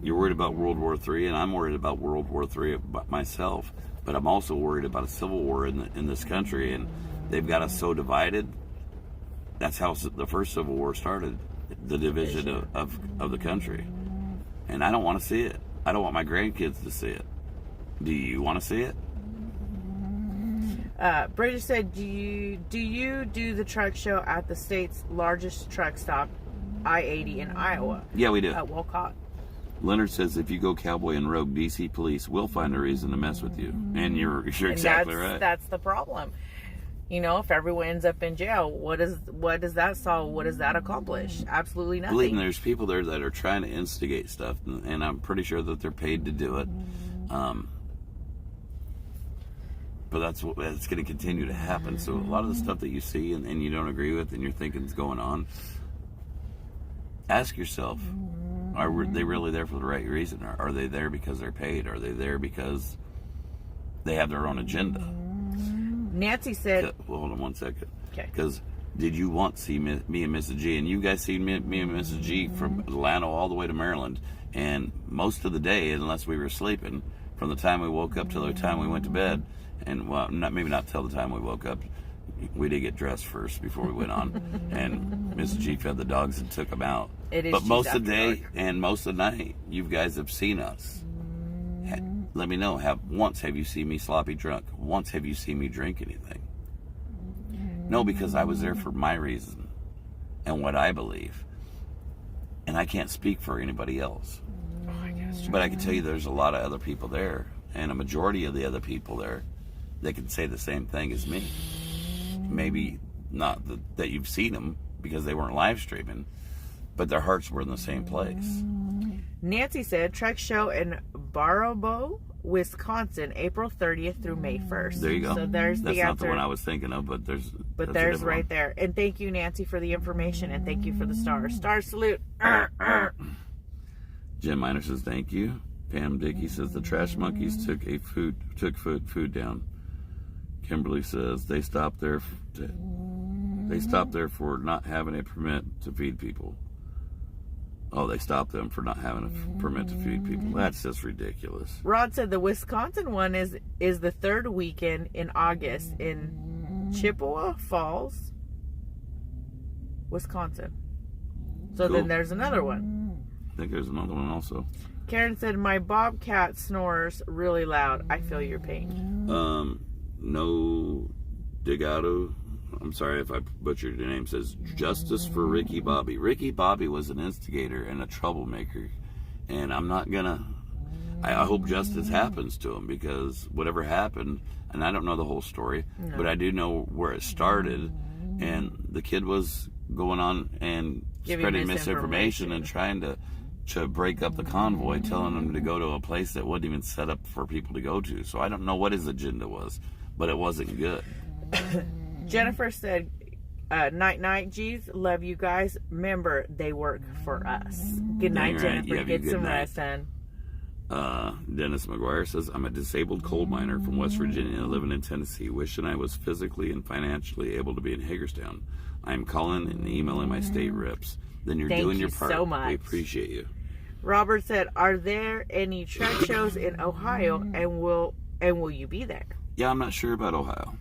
you're worried about World War III, and I'm worried about World War III myself. But I'm also worried about a civil war in this country, and they've got us so divided. That's how the first Civil War started, the division of the country. And I don't want to see it. I don't want my grandkids to see it. Do you want to see it?
Bridget said, do you do the truck show at the state's largest truck stop, I-80 in Iowa?
Yeah, we do.
At Wolcott.
Leonard says, if you go cowboy and rogue, DC police will find a reason to mess with you. And you're exactly right.
That's the problem. If everyone ends up in jail, what does that solve? What does that accomplish? Absolutely nothing.
Believe me, there's people there that are trying to instigate stuff, and I'm pretty sure that they're paid to do it. But that's going to continue to happen. So a lot of the stuff that you see and you don't agree with and you're thinking is going on, ask yourself, are they really there for the right reason? Are they there because they're paid? Are they there because they have their own agenda?
Nancy said...
Well, hold on one second.
Okay.
Because did you want to see me and Mrs. G? And you guys see me and Mrs. G from Atlanta all the way to Maryland. And most of the day, unless we were sleeping, from the time we woke up till the time we went to bed, and well, maybe not till the time we woke up, we did get dressed first before we went on. And Mrs. G fed the dogs and took them out. But most of the day and most of the night, you guys have seen us. Let me know. Once have you seen me sloppy drunk? Once have you seen me drink anything? No, because I was there for my reason and what I believe. And I can't speak for anybody else. But I can tell you there's a lot of other people there. And a majority of the other people there, they can say the same thing as me. Maybe not that you've seen them because they weren't live streaming, but their hearts were in the same place.
Nancy said, truck show in Baraboo, Wisconsin, April 30th through May 1st.
There you go.
So there's the answer.
That's not the one I was thinking of, but there's
right there. And thank you, Nancy, for the information, and thank you for the star. Star salute.
Jim Miner says, thank you. Pam Dickey says, the trash monkeys took food down. Kimberly says, they stopped there for not having a permit to feed people. Oh, they stopped them for not having a permit to feed people. That's just ridiculous.
Rod said the Wisconsin one is the third weekend in August in Chippewa Falls, Wisconsin. So
Cool.
then there's another one.
I think there's another one also.
Karen said, my bobcat snores really loud. I feel your pain.
No Digato. I'm sorry if I butchered your name. Says justice for Ricky Bobby. Ricky Bobby was an instigator and a troublemaker, and I'm not gonna. I hope justice happens to him, because whatever happened, and I don't know the whole story, but I do know where it started, and the kid was going on and spreading misinformation and trying to break up the convoy, telling them to go to a place that wasn't even set up for people to go to. So I don't know what his agenda was, but it wasn't good.
Jennifer said, night, G's. Love you guys. Remember, they work for us. Good night, Jennifer. Get some rest, son.
Dennis McGuire says, I'm a disabled coal miner from West Virginia living in Tennessee, wishing I was physically and financially able to be in Hagerstown. I'm calling and emailing my state reps. Then you're doing your part.
So much.
We appreciate you.
Robert said, are there any truck shows in Ohio, and will you be there?
Yeah, I'm not sure about Ohio.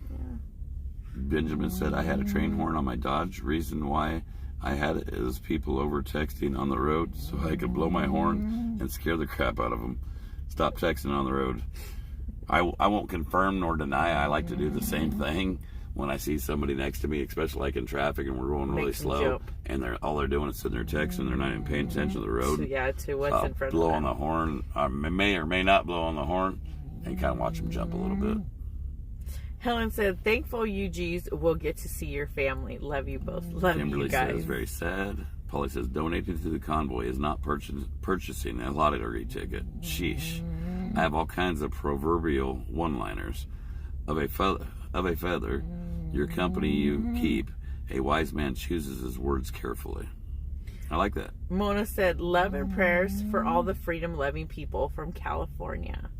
Benjamin said, I had a train horn on my Dodge. Reason why I had it is people over texting on the road, so I could blow my horn and scare the crap out of them. Stop texting on the road. I won't confirm nor deny. I like to do the same thing when I see somebody next to me, especially like in traffic and we're going really slow, and all they're doing is sitting there texting. They're not even paying attention to the road.
To what's in front of them.
Blow on the horn. I may or may not blow on the horn, and kind of watch them jump a little bit.
Helen said, thankful you G's will get to see your family. Love you both. Love
Kimberly
you guys.
says, very sad. Polly says, donating to the convoy is not purchasing a lottery ticket. Sheesh. I have all kinds of proverbial one-liners. Of a feather, your company you keep. A wise man chooses his words carefully. I like that.
Mona said, love and prayers for all the freedom-loving people from California.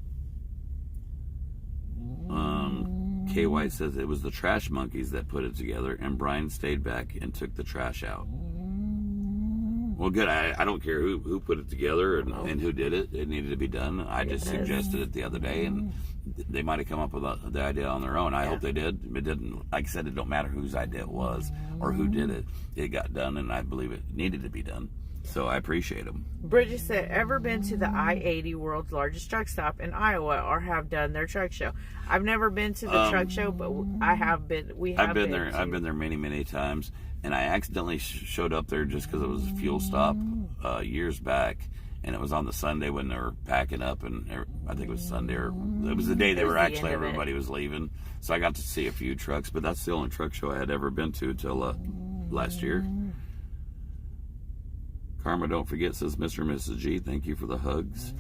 KY says it was the trash monkeys that put it together, and Brian stayed back and took the trash out. Well, good. I don't care who put it together and who did it. It needed to be done. I just suggested it the other day, and they might have come up with the idea on their own. I hope they did. It didn't. Like I said, it don't matter whose idea it was or who did it. It got done, and I believe it needed to be done. So I appreciate them.
Bridget said, ever been to the I-80 world's largest truck stop in Iowa, or have done their truck show? I've never been to the truck show, but I have been. I've been there.
I've been there many times, and I accidentally showed up there just because it was a fuel stop years back, and it was on the Sunday when they were packing up, and I think it was Sunday, or it was the day they were actually everybody was leaving. So I got to see a few trucks, but that's the only truck show I had ever been to until last year. Karma, don't forget, says Mr. and Mrs. G. Thank you for the hugs.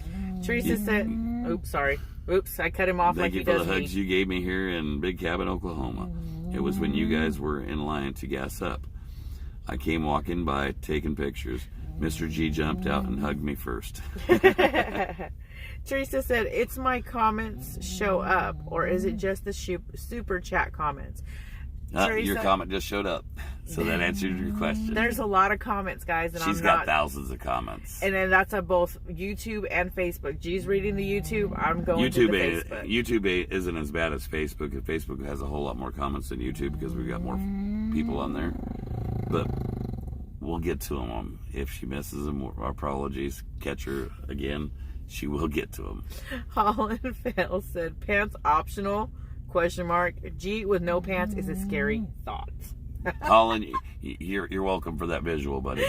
Teresa said, oops, sorry. Oops, I cut him off like he does me.
Thank you for the hugs you gave me here in Big Cabin, Oklahoma. It was when you guys were in line to gas up. I came walking by, taking pictures. Mr. G jumped out and hugged me first.
Teresa said, it's my comments show up, or is it just the super chat comments?
Your comment just showed up, so that answered your question.
There's a lot of comments, guys, and
She's got thousands of comments.
And then that's on both YouTube and Facebook. G's reading the YouTube. I'm going to the Facebook.
YouTube isn't as bad as Facebook. Facebook has a whole lot more comments than YouTube because we've got more people on there. But we'll get to them. If she misses them, our apologies. Catch her again. She will get to them.
Holland Fail said, pants optional? ? G with no pants is a scary thought.
Holland, you're welcome for that visual, buddy.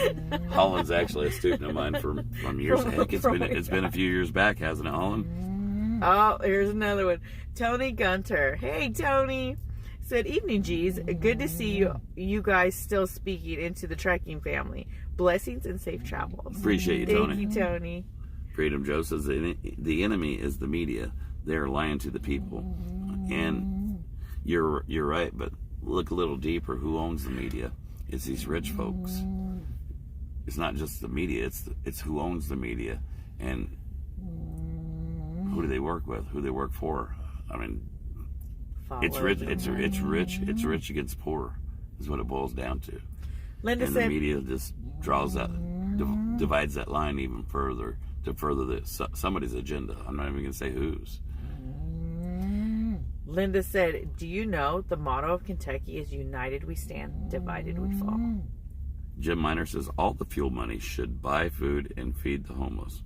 Holland's actually a student of mine from years. Heck, it's been a few years back, hasn't it, Holland?
Oh, here's another one. Tony Gunter. Hey, Tony. Said, evening, G's. Good to see you guys still speaking into the trekking family. Blessings and safe travels.
Appreciate you, Tony.
Thank you, Tony.
Freedom Joe says the enemy is the media. They're lying to the people. And you're right, but look a little deeper. Who owns the media? It's these rich folks. It's not just the media. It's who owns the media, and who do they work with? Who they work for? I mean, it's rich. It's rich against poor, is what it boils down to.
Linda said,
the media just divides that line even further to further somebody's agenda. I'm not even going to say whose.
Linda said, do you know the motto of Kentucky is united we stand, divided we fall?
Jim Miner says all the fuel money should buy food and feed the homeless.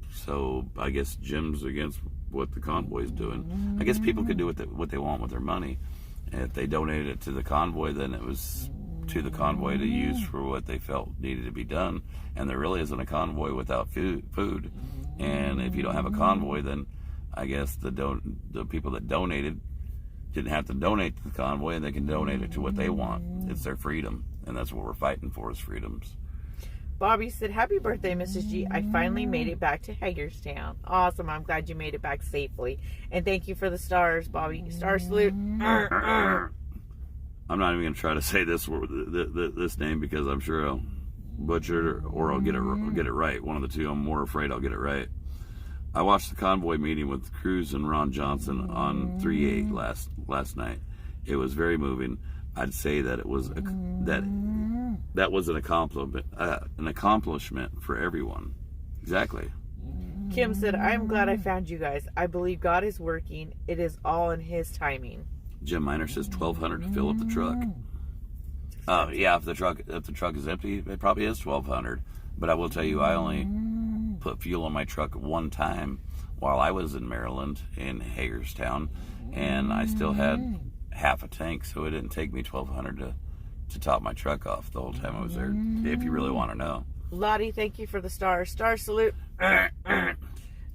So I guess Jim's against what the convoy's doing. I guess people could do what they want with their money. And if they donated it to the convoy, then it was to the convoy to use for what they felt needed to be done. And there really isn't a convoy without food. And if you don't have a convoy, then I guess the people that donated didn't have to donate to the convoy, and they can donate it to what they want. It's their freedom, and that's what we're fighting for, is freedoms.
Bobby said, happy birthday, Mrs. G. I finally made it back to Hagerstown. Awesome. I'm glad you made it back safely. And thank you for the stars, Bobby. Star salute.
I'm not even going to try to say this name because I'm sure I'll butcher it or I'll get it right. One of the two. I'm more afraid I'll get it right. I watched the convoy meeting with Cruz and Ron Johnson on 3/8 last night. It was very moving. I'd say that it was that was an accomplishment for everyone. Exactly.
Kim said, I'm glad I found you guys. I believe God is working. It is all in His timing.
Jim Miner says $1,200 to fill up the truck. Yeah, if the truck is empty, it probably is $1,200. But I will tell you, I only put fuel in my truck one time while I was in Maryland in Hagerstown, and I still had half a tank, so it didn't take me $1,200 to top my truck off the whole time I was there. If you really want to know.
Lottie, thank you for the stars. Star salute.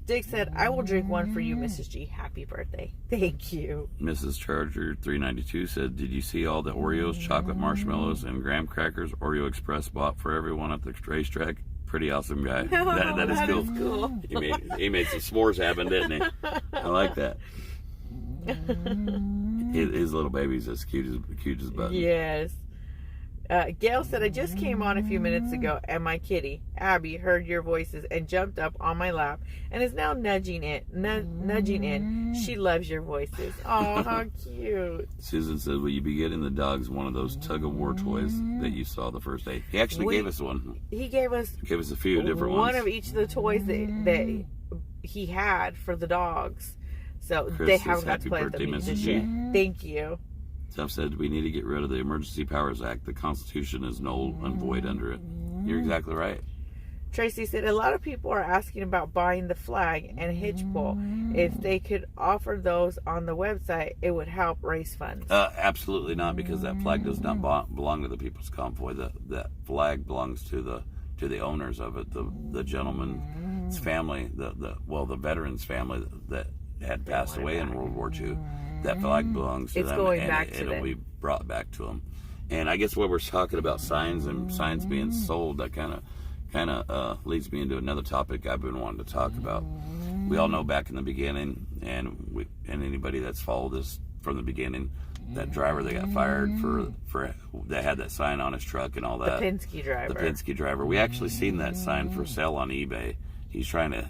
Dick said, I will drink one for you, Mrs. G. Happy birthday. Thank you.
Mrs. Charger 392 said, did you see all the Oreos, chocolate marshmallows, and graham crackers Oreo Express bought for everyone at the racetrack? Pretty awesome guy.
No,
that is cool. He made some s'mores happen, didn't he? I like that. His little baby's as cute as a button.
Yes. Gail said, I just came on a few minutes ago, and my kitty, Abby, heard your voices and jumped up on my lap and is now nudging in. She loves your voices. Oh, how cute.
Susan says, will you be getting the dogs one of those tug-of-war toys that you saw the first day? He actually gave us one.
He gave us
a few different ones.
One of each of the toys that he had for the dogs. So
Chris
they
says,
haven't got to play with them this year. Thank you.
Jeff said, we need to get rid of the Emergency Powers Act. The Constitution is null and void under it. You're exactly right.
Tracy said, a lot of people are asking about buying the flag and hitch pole. If they could offer those on the website, it would help raise funds.
Absolutely not, because that flag does not belong to the People's Convoy. That flag belongs to the owners of it, the gentleman's family, the veteran's family that had passed away in World War II. That flag belongs to them,
going
and
back to
it'll be brought back to them. And I guess what we're talking about, signs and signs being sold, that kind of leads me into another topic I've been wanting to talk about. We all know back in the beginning, and anybody that's followed this from the beginning, that driver that got fired for that had that sign on his truck and all that.
The Penske driver.
We actually seen that sign for sale on eBay. He's trying to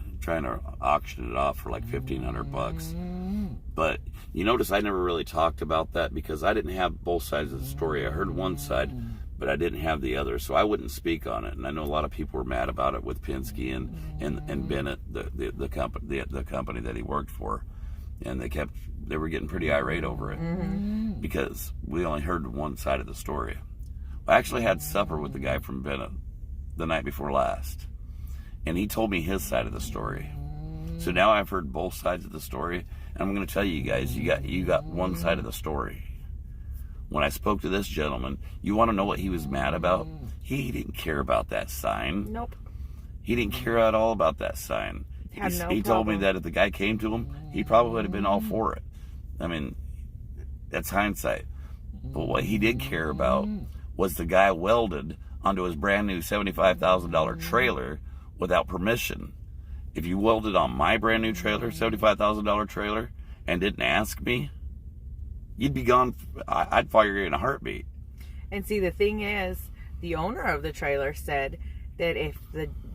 auction it off for like $1,500. But you notice I never really talked about that because I didn't have both sides of the story. I heard one side, but I didn't have the other, so I wouldn't speak on it. And I know a lot of people were mad about it with Penske and Bennett, the company that he worked for, and they were getting pretty irate over it because we only heard one side of the story. I actually had supper with the guy from Bennett the night before last, and he told me his side of the story. So now I've heard both sides of the story, and I'm going to tell you guys, you got one side of the story. When I spoke to this gentleman, you want to know what he was mad about? He didn't care about that sign.
Nope.
He didn't care at all about that sign. He told me that if the guy came to him, he probably would have been all for it. I mean, that's hindsight. But what he did care about was the guy welded onto his brand new $75,000 trailer without permission. If you welded on my brand new trailer, $75,000 trailer, and didn't ask me, you'd be gone. I'd fire you in a heartbeat.
And see, the thing is, the owner of the trailer said that if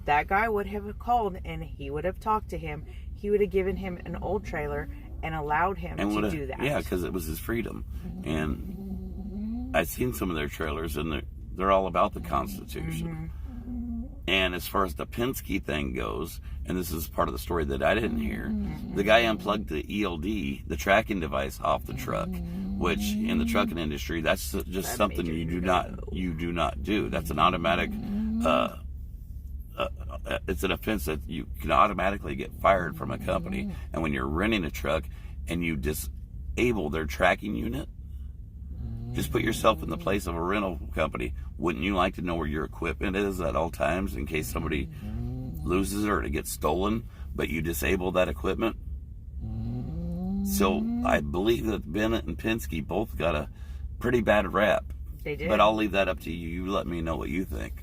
that guy would have called and he would have talked to him, he would have given him an old trailer and allowed him to do that.
Yeah, because it was his freedom. And I've seen some of their trailers, and they're all about the Constitution. And as far as the Penske thing goes, and this is part of the story that I didn't hear, the guy unplugged the ELD, the tracking device, off the truck which in the trucking industry, that's just something you do not do. That's an automatic, it's an offense that you can automatically get fired from a company. And when you're renting a truck and you disable their tracking unit, just put yourself in the place of a rental company. Wouldn't you like to know where your equipment is at all times in case somebody loses it or it gets stolen, but you disable that equipment? So I believe that Bennett and Penske both got a pretty bad rap.
They did.
But I'll leave that up to you. You let me know what you think.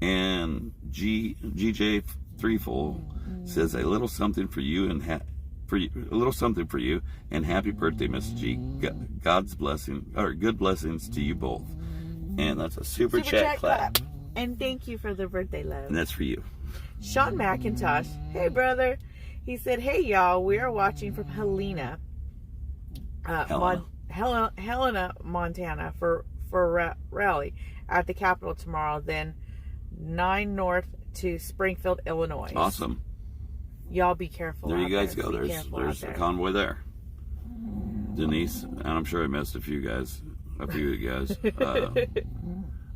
And GJ Threefold says a little something for you and a little something for you and happy birthday, Miss G. God's blessing or good blessings to you both. And that's a super chat clap.
And thank you for the birthday love.
And that's for you.
Sean McIntosh, hey brother. He said, hey y'all, we are watching from Helena, Montana for rally at the Capitol tomorrow, then 9 north to Springfield, Illinois.
Awesome.
Y'all be careful.
There you guys go. There's a convoy there. Denise, and I'm sure I missed a few of you guys.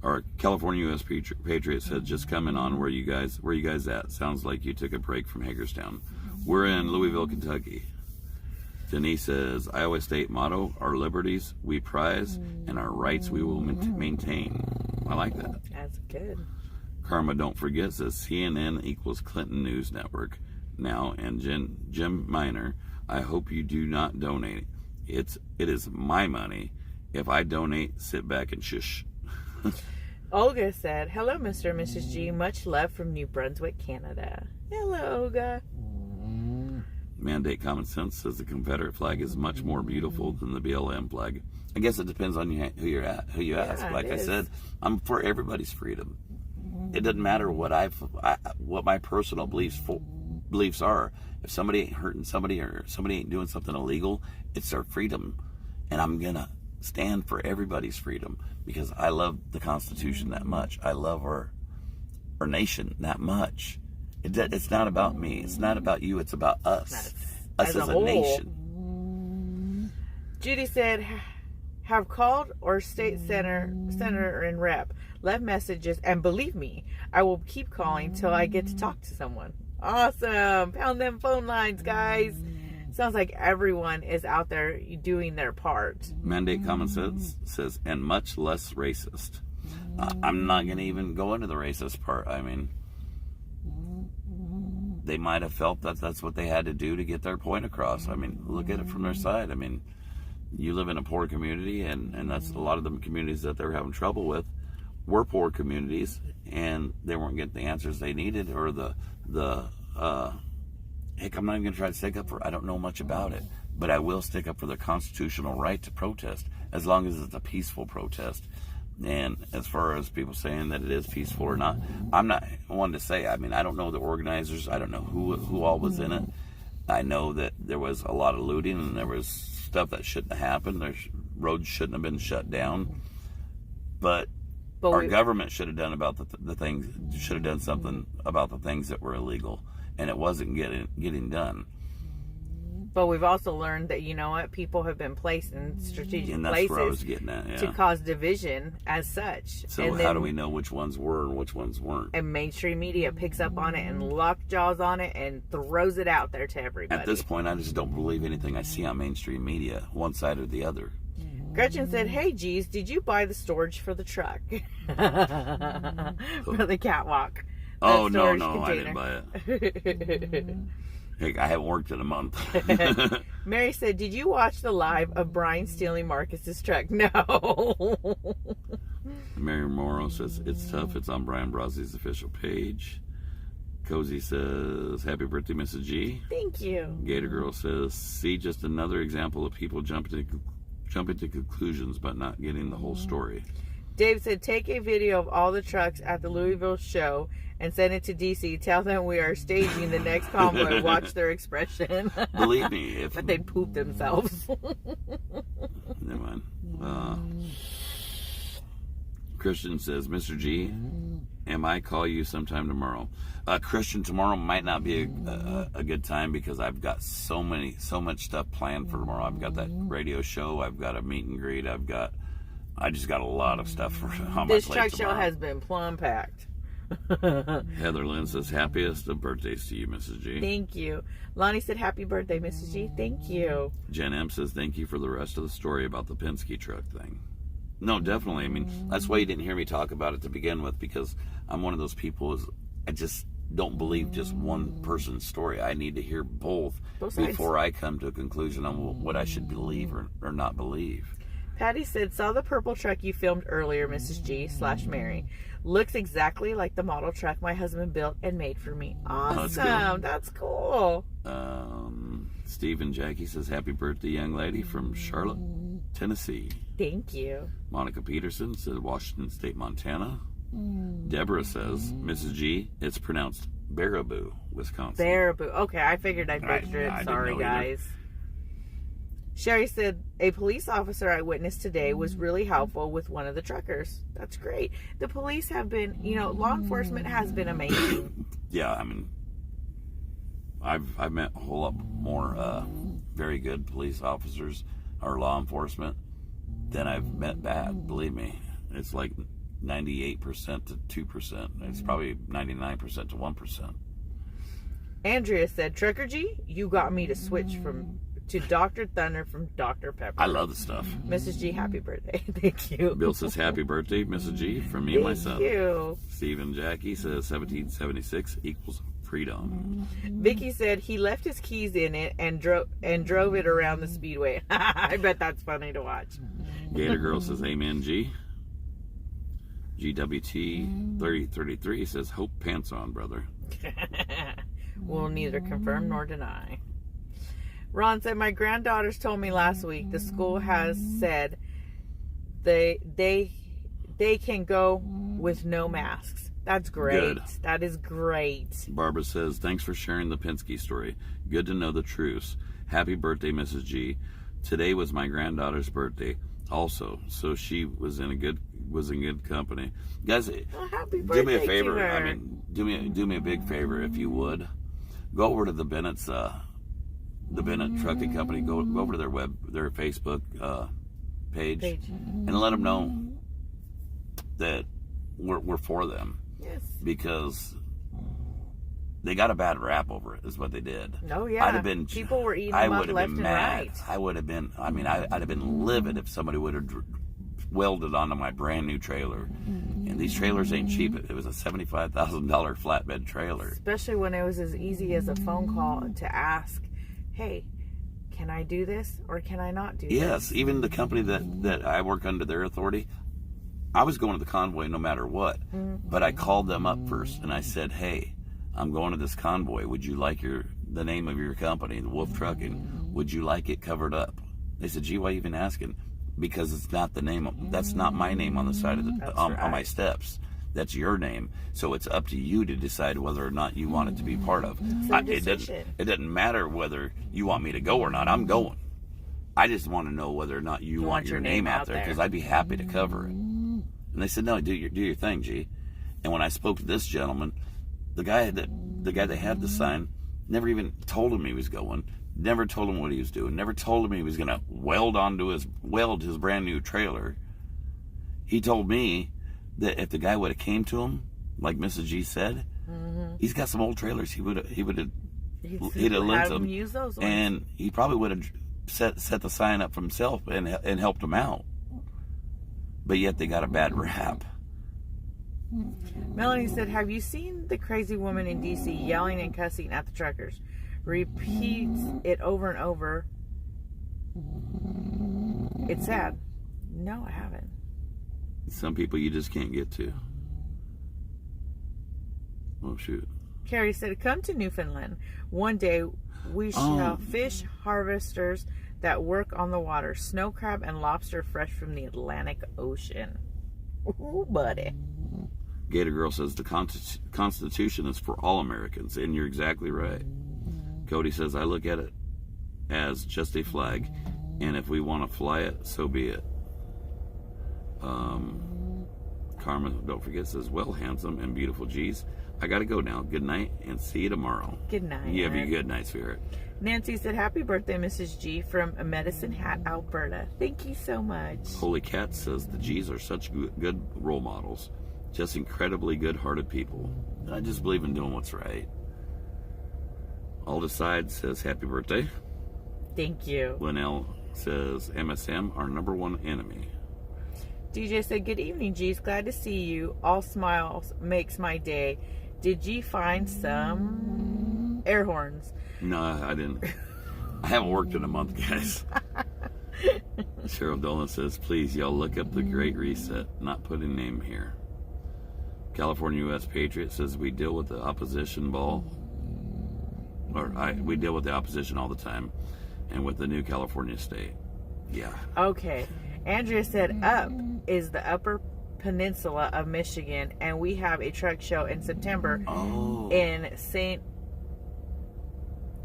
Our California U.S. Patriots said, just coming on. Where you guys at? Sounds like you took a break from Hagerstown. We're in Louisville, Kentucky. Denise says, Iowa State motto, our liberties we prize and our rights we will maintain. I like that.
That's good.
Karma Don't Forget says, CNN equals Clinton News Network now. And Jim Miner, I hope you do not donate. It is my money. If I donate, sit back and shush.
Olga said, hello, Mr. and Mrs. G. Much love from New Brunswick, Canada. Hello, Olga.
Mandate Common Sense says the Confederate flag is much more beautiful than the BLM flag. I guess it depends on who you ask. Like I said, I'm for everybody's freedom. It doesn't matter what my personal beliefs are. If somebody ain't hurting somebody or somebody ain't doing something illegal, it's their freedom, and I'm gonna stand for everybody's freedom because I love the Constitution that much. I love our nation that much. It's not about me. It's not about you. It's about us. Us as a nation.
Judy said, have called or state senator and rep. Left messages, and believe me, I will keep calling till I get to talk to someone. Awesome. Pound them phone lines, guys. Sounds like everyone is out there doing their part.
Mandate Common Sense says, and much less racist. I'm not going to even go into the racist part. I mean, they might have felt that that's what they had to do to get their point across. I mean, look at it from their side. I mean, you live in a poor community, and that's a lot of the communities that they're having trouble with were poor communities, and they weren't getting the answers they needed, or heck, I'm not even going to try to stick up for, I don't know much about it, but I will stick up for the constitutional right to protest, as long as it's a peaceful protest. And as far as people saying that it is peaceful or not, I'm not one to say. I mean, I don't know the organizers. I don't know who all was in it. I know that there was a lot of looting, and there was stuff that shouldn't have happened. Roads shouldn't have been shut down. But our government should have done about the things. Should have done something about the things that were illegal, and it wasn't getting done.
But we've also learned that, you know what, people have been placed in strategic
and that's
places
where I was getting at,
to cause division as such.
So how do we know which ones were and which ones weren't?
And mainstream media picks up on it and lockjaws on it and throws it out there to everybody.
At this point, I just don't believe anything I see on mainstream media, one side or the other.
Gretchen said, hey, geez, did you buy the storage for the truck? For the catwalk.
Oh, no, I didn't buy it. Heck, I haven't worked in a month.
Mary said, did you watch the live of Brian stealing Marcus's truck? No.
Mary Morrow says, it's tough. It's on Brian Brosby's official page. Cozy says, happy birthday, Mrs. G.
Thank you.
Gator Girl says, see, just another example of people jumping to conclusions but not getting the whole story.
Dave said, take a video of all the trucks at the Louisville show and send it to DC. Tell them we are staging the next convoy. Watch their expression.
Believe me.
But they'd poop themselves.
Never mind. Christian says, Mr. G Am I call you sometime tomorrow? Christian, tomorrow might not be a good time because I've got so much stuff planned for tomorrow. I've got that radio show. I've got a meet and greet. I just got a lot of stuff on my plate.
This truck
tomorrow.
show has been plumb packed.
Heather Lynn says, happiest of birthdays to you, Mrs. G.
Thank you. Lonnie said, happy birthday, Mrs. G. Thank you.
Jen M says, thank you for the rest of the story about the Penske truck thing. No, definitely. I mean, that's why you didn't hear me talk about it to begin with, because I'm one of those people I just don't believe just one person's story. I need to hear both before I come to a conclusion on what I should believe or not believe.
Patty said, saw the purple truck you filmed earlier, Mrs. G / Mary. Looks exactly like the model truck my husband built and made for me. Awesome. That's cool.
Steve and Jackie says, happy birthday, young lady from Charlotte, Tennessee.
Thank you.
Monica Peterson said, Washington State, Montana. Deborah says, Mrs. G, it's pronounced Baraboo, Wisconsin.
Baraboo. Okay, I figured I'd butcher it. Sorry, guys. Sherry said, a police officer I witnessed today was really helpful with one of the truckers. That's great. The police have been, law enforcement has been amazing.
Yeah, I mean, I've met a whole lot more very good police officers or law enforcement than I've met bad. Believe me, it's like 98% to 2%. It's probably 99% to 1%.
Andrea said, TruckerG, you got me to switch to Dr. Thunder from Dr. Pepper.
I love the stuff.
Mrs. G, happy birthday. Thank you.
Bill says, happy birthday, Mrs. G, from me and my son.
Thank you.
Steve and Jackie says 1776 equals freedom.
Vicky said he left his keys in it and drove it around the speedway. I bet that's funny to watch.
Gator Girl says, amen, G. GWT 3033 says, hope pants on, brother.
We'll neither confirm nor deny. Ron said, my granddaughters told me last week the school has said they can go with no masks. That's great.
Good.
That is great.
Barbara says, thanks for sharing the Penske story. Good to know the truth. Happy birthday, Mrs. G. Today was my granddaughter's birthday also, so she was in good company. Guys,
happy birthday,
do me a favor. I mean, do me a big favor if you would. Go over to the Bennett's the Bennett Trucking Company. Go over to their Facebook page and let them know that we're for them.
Yes.
Because they got a bad rap over it, is what they did.
Oh yeah. People were eating them up left and right.
I would have been. I mean, I'd have been livid if somebody would have welded onto my brand new trailer. And these trailers ain't cheap. It was a $75,000 flatbed trailer.
Especially when it was as easy as a phone call to ask, hey, can I do this or can I not do this?
Yes, even the company that I work under their authority, I was going to the convoy no matter what. But I called them up first and I said, hey, I'm going to this convoy. Would you like the name of your company, the Wolf Trucking? Would you like it covered up? They said, gee, why are you even asking? Because it's not the name. That's not my name on the side of on my steps. That's your name. So it's up to you to decide whether or not you want it to be part of. It doesn't matter whether you want me to go or not. I'm going. I just want to know whether or not you want your name out there, because I'd be happy to cover it. And they said, no, do your thing, G. And when I spoke to this gentleman, the guy that had the sign never even told him he was going. Never told him what he was doing. Never told him he was going to weld his brand new trailer. He told me that if the guy would have came to him, like Mrs. G said, he's got some old trailers. He'd have lent them,
use those ones.
and he probably would have set the sign up for himself and helped him out. But yet they got a bad rap.
Melanie said, have you seen the crazy woman in D.C. yelling and cussing at the truckers? Repeats it over and over. It's sad. No, I haven't.
Some people you just can't get to. Oh, shoot.
Carrie said, come to Newfoundland. One day we shall fish harvesters that work on the water. Snow crab and lobster fresh from the Atlantic Ocean. Ooh, buddy.
Gator Girl says, the Constitution is for all Americans, and you're exactly right. Cody says, I look at it as just a flag, and if we want to fly it, so be it. Karma, don't forget, says, well, handsome and beautiful G's, I got to go now. Good night and see you tomorrow.
Good night.
You have a good night, sweetheart.
Nancy said, happy birthday, Mrs. G, from Medicine Hat, Alberta. Thank you so much.
Holy Cat says, the G's are such good role models. Just incredibly good-hearted people. I just believe in doing what's right. All Decide says, happy birthday.
Thank you.
Linnell says, MSM, our number one enemy.
DJ said, good evening, G's. Glad to see you. All smiles makes my day. Did G find some air horns?
No, I didn't. I haven't worked in a month, guys. Cheryl Dolan says, please, y'all look up the Great Reset. Not putting name here. California U.S. Patriot says, we deal with the opposition we deal with the opposition all the time. And with the new California state. Yeah.
Okay. Andrea said, up is the upper peninsula of Michigan, and we have a truck show in September in St.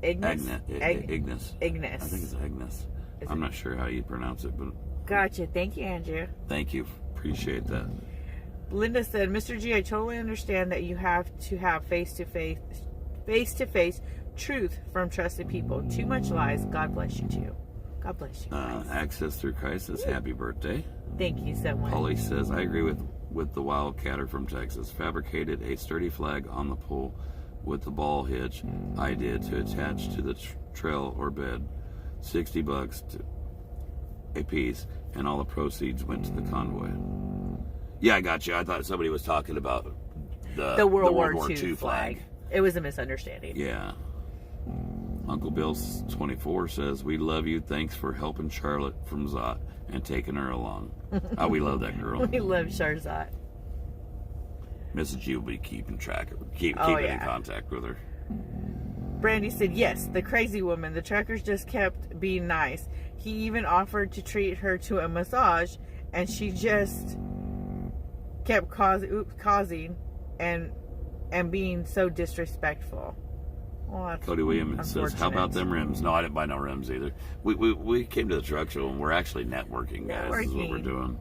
Ignace?
Ignace.
Ignace.
I think it's Ignace. I'm not sure how you pronounce it, but...
Gotcha. Thank you, Andrea.
Thank you. Appreciate that.
Linda said, Mr. G, I totally understand that you have to have face-to-face truth from trusted people. Too much lies. God bless you, too. God bless you, guys.
Access Through Christ says, happy birthday.
Thank you so much.
Polly says, I agree with the Wildcatter from Texas. Fabricated a sturdy flag on the pole with the ball hitch I did to attach to the trail or bed. $60 a piece, and all the proceeds went to the convoy. Yeah, I got you. I thought somebody was talking about the World War II flag.
It was a misunderstanding.
Yeah. Uncle Bill 24 says, we love you. Thanks for helping Charlotte from Zot and taking her along. We love that girl.
We love Charzot.
Mrs. G will be keeping track of her, keeping in contact with her.
Brandy said, yes, the crazy woman. The truckers just kept being nice. He even offered to treat her to a massage, and she just kept causing and being so disrespectful. Well,
Cody Williams says, how about them rims? No, I didn't buy no rims either. We came to the truck show and we're actually networking, guys. This is what we're doing.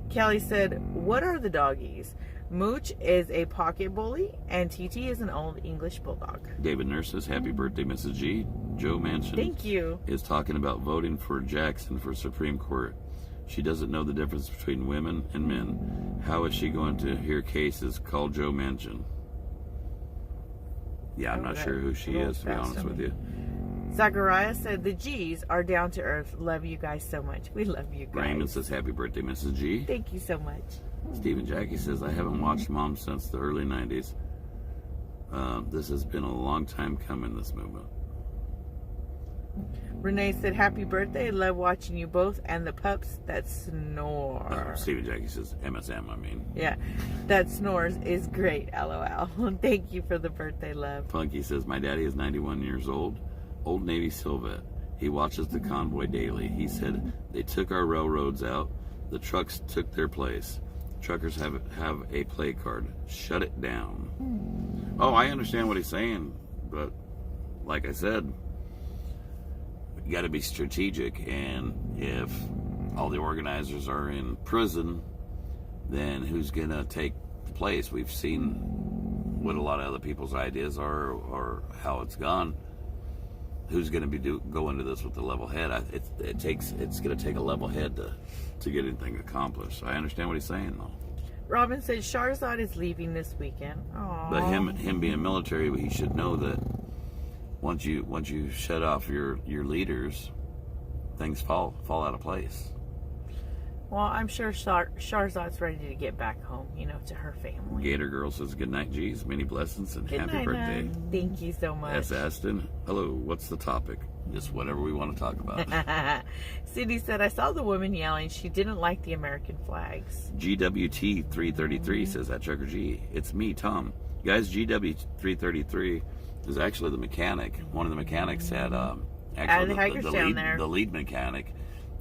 Kelly said, what are the doggies? Mooch is a pocket bully and TT is an old English bulldog.
David Nurse says, happy birthday, Mrs. G. Joe Manchin
Thank you.
Is talking about voting for Jackson for Supreme Court. She doesn't know the difference between women and men. How is she going to hear cases? Call Joe Manchin. Yeah, I'm not sure who she is, to be honest with you.
Zachariah said, the G's are down to earth. Love you guys so much. We love you guys.
Raymond says, happy birthday, Mrs. G.
Thank you so much.
Stephen Jackie says, I haven't watched Mom since the early 90s. This has been a long time coming, this movement.
Renee said, happy birthday. Love watching you both and the pups that snore.
Stephen Jackie says, MSM, I mean.
Yeah, that snores is great, LOL. Thank you for the birthday love.
Punky says, my daddy is 91 years old, Old Navy Silvet. He watches the convoy daily. He said, they took our railroads out. The trucks took their place. Truckers have a play card. Shut it down. Oh, I understand what he's saying, but like I said, you got to be strategic, and if all the organizers are in prison, then who's gonna take the place? We've seen what a lot of other people's ideas are, or how it's gone. Who's gonna be go into this with a level head? It's gonna take a level head to get anything accomplished. I understand what he's saying, though.
Robin said Charzot is leaving this weekend. Aww.
But him being military, he should know that once you shut off your leaders, things fall out of place.
Well, I'm sure Charzot's ready to get back home, to her family.
Gator Girl says, good night, G's. Many blessings and happy birthday.
Thank you so much.
S. Aston, hello, what's the topic? Just whatever we want to talk about.
Cindy said, I saw the woman yelling. She didn't like the American flags.
GWT 333 says, at Trucker G. It's me, Tom. Guys, GW 333 is actually the mechanic. One of the mechanics at
Hagerstown there.
The lead mechanic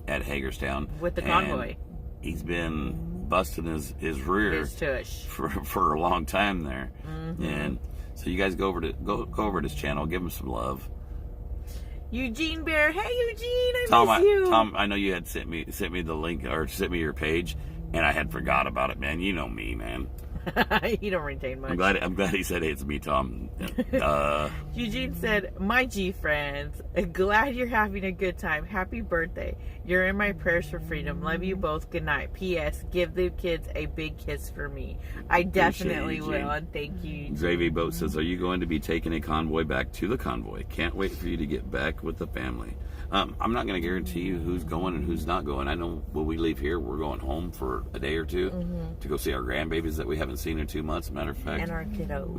at Hagerstown.
With the convoy.
He's been busting his rear.
His tush.
For a long time there. Mm-hmm. And so you guys go over to his channel, give him some love.
Eugene Bear, hey Eugene, I miss you.
Tom, I know you had sent me the link or sent me your page. And I had forgot about it, man. You know me, man.
You don't retain much.
I'm glad he said, hey, it's me, Tom.
Eugene said, my G friends, glad you're having a good time. Happy birthday. You're in my prayers for freedom. Love you both. Good night. P.S. Give the kids a big kiss for me. I definitely will. And thank you.
Gravy Boat says, are you going to be taking a convoy back to the convoy? Can't wait for you to get back with the family. I'm not going to guarantee you who's going and who's not going. I know when we leave here, we're going home for a day or two to go see our grandbabies that we haven't seen in 2 months. Matter of fact,
and our kiddos.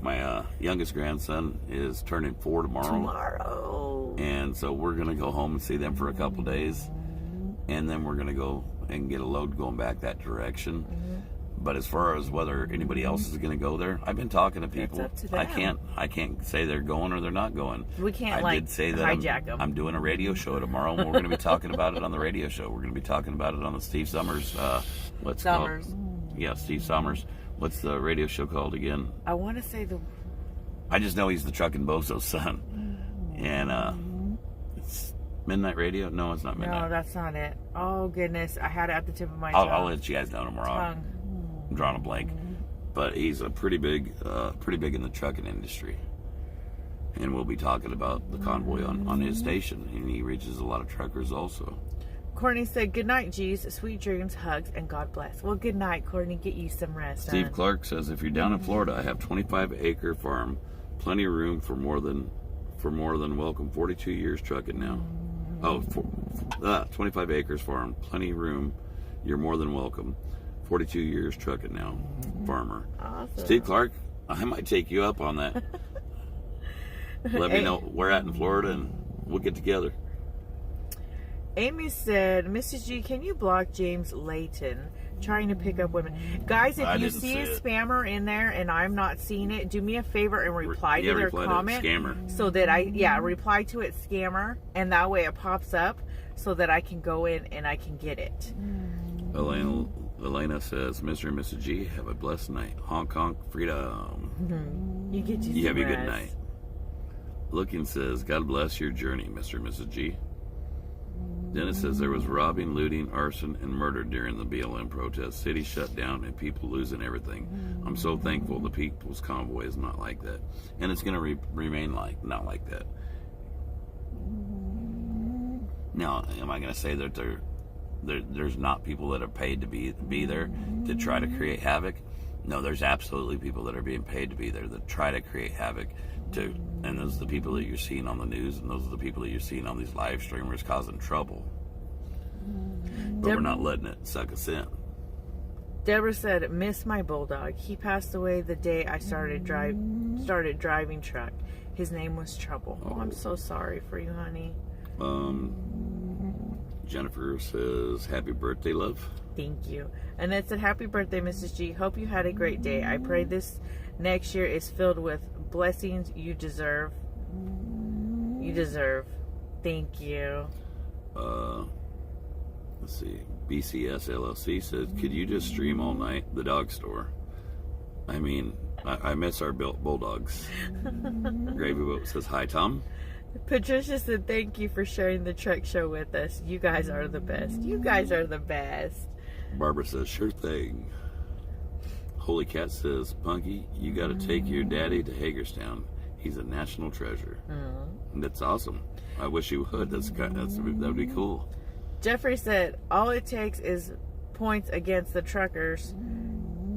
My youngest grandson is turning 4 tomorrow. And so we're going to go home and see them for a couple days. And then we're going to go and get a load going back that direction. But as far as whether anybody else is going to go there, I've been talking to people.
It's up to them.
I can't say they're going or they're not going.
We can't
I did say that
hijack them.
I'm doing a radio show tomorrow, and we're going to be talking about it on the radio show. We're going to be talking about it on the Steve Summers.
Summers.
Yeah, Steve Summers. What's the radio show called again?
I want to say
I just know he's the Truckin' Bozo's son, and it's Midnight Radio. No, it's not Midnight.
No, that's not it. Oh goodness, I had it at the tip of my tongue.
I'll let you guys know tomorrow. I'm drawing a blank, but he's a pretty big in the trucking industry, and we'll be talking about the convoy on his station, and he reaches a lot of truckers also.
Courtney said, good night, G's, sweet dreams, hugs, and God bless. Well, good night, Courtney. Get you some rest.
Steve Clark says, if you're down in Florida, I have 25-acre farm, plenty of room for more than welcome. 42 years trucking now. 25 acres farm, plenty of room. You're more than welcome. 42 years trucking now, farmer.
Awesome.
Steve Clark, I might take you up on that. Let me know where at in Florida, and we'll get together.
Amy said, Mrs. G, can you block James Layton trying to pick up women? Guys, if you see a spammer in there and I'm not seeing it, do me a favor and reply to their comment.
Scammer.
So that reply to it, scammer, and that way it pops up so that I can go in and I can get it.
Elena says, Mr. and Mrs. G, have a blessed night. Hong Kong freedom.
You get
You have a good night. Looking says, God bless your journey, Mr. and Mrs. G. Dennis says there was robbing, looting, arson, and murder during the BLM protest. City shut down and people losing everything. I'm so thankful the People's Convoy is not like that. And it's going to remain not like that. Now, am I going to say that there's not people that are paid to be there to try to create havoc? No, there's absolutely people that are being paid to be there that try to create havoc. And those are the people that you're seeing on the news, and those are the people that you're seeing on these live streamers causing trouble. But we're not letting it suck us in.
Deborah said, miss my bulldog. He passed away the day I started driving truck. His name was Trouble. Oh, I'm so sorry for you, honey.
Jennifer says, happy birthday, love.
Thank you. And it said, happy birthday, Mrs. G. Hope you had a great day. I pray this next year is filled with blessings you deserve. Thank you.
Let's see. BCS LLC says, could you just stream all night? The dog store. I mean, I miss our bulldogs. Gravy Boat says, hi, Tom.
Patricia said, thank you for sharing the truck show with us. You guys are the best. You guys are the best.
Barbara says, sure thing. Holy Cat says, Punky, you got to take your daddy to Hagerstown. He's a national treasure. That's awesome. I wish you would. That would be cool.
Jeffrey said, all it takes is points against the truckers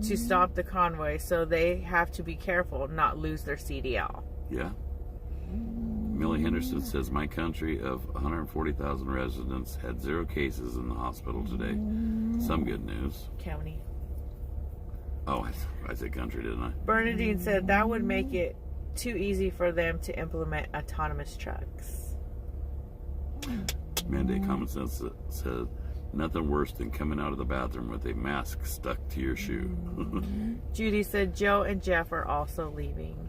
to stop the convoy, so they have to be careful, not lose their CDL.
Yeah. Millie Henderson says, my country of 140,000 residents had 0 cases in the hospital today. Some good news.
County.
Oh, I said country, didn't I?
Bernadine said that would make it too easy for them to implement autonomous trucks.
Mandate Common Sense said, nothing worse than coming out of the bathroom with a mask stuck to your shoe.
Judy said Joe and Jeff are also leaving.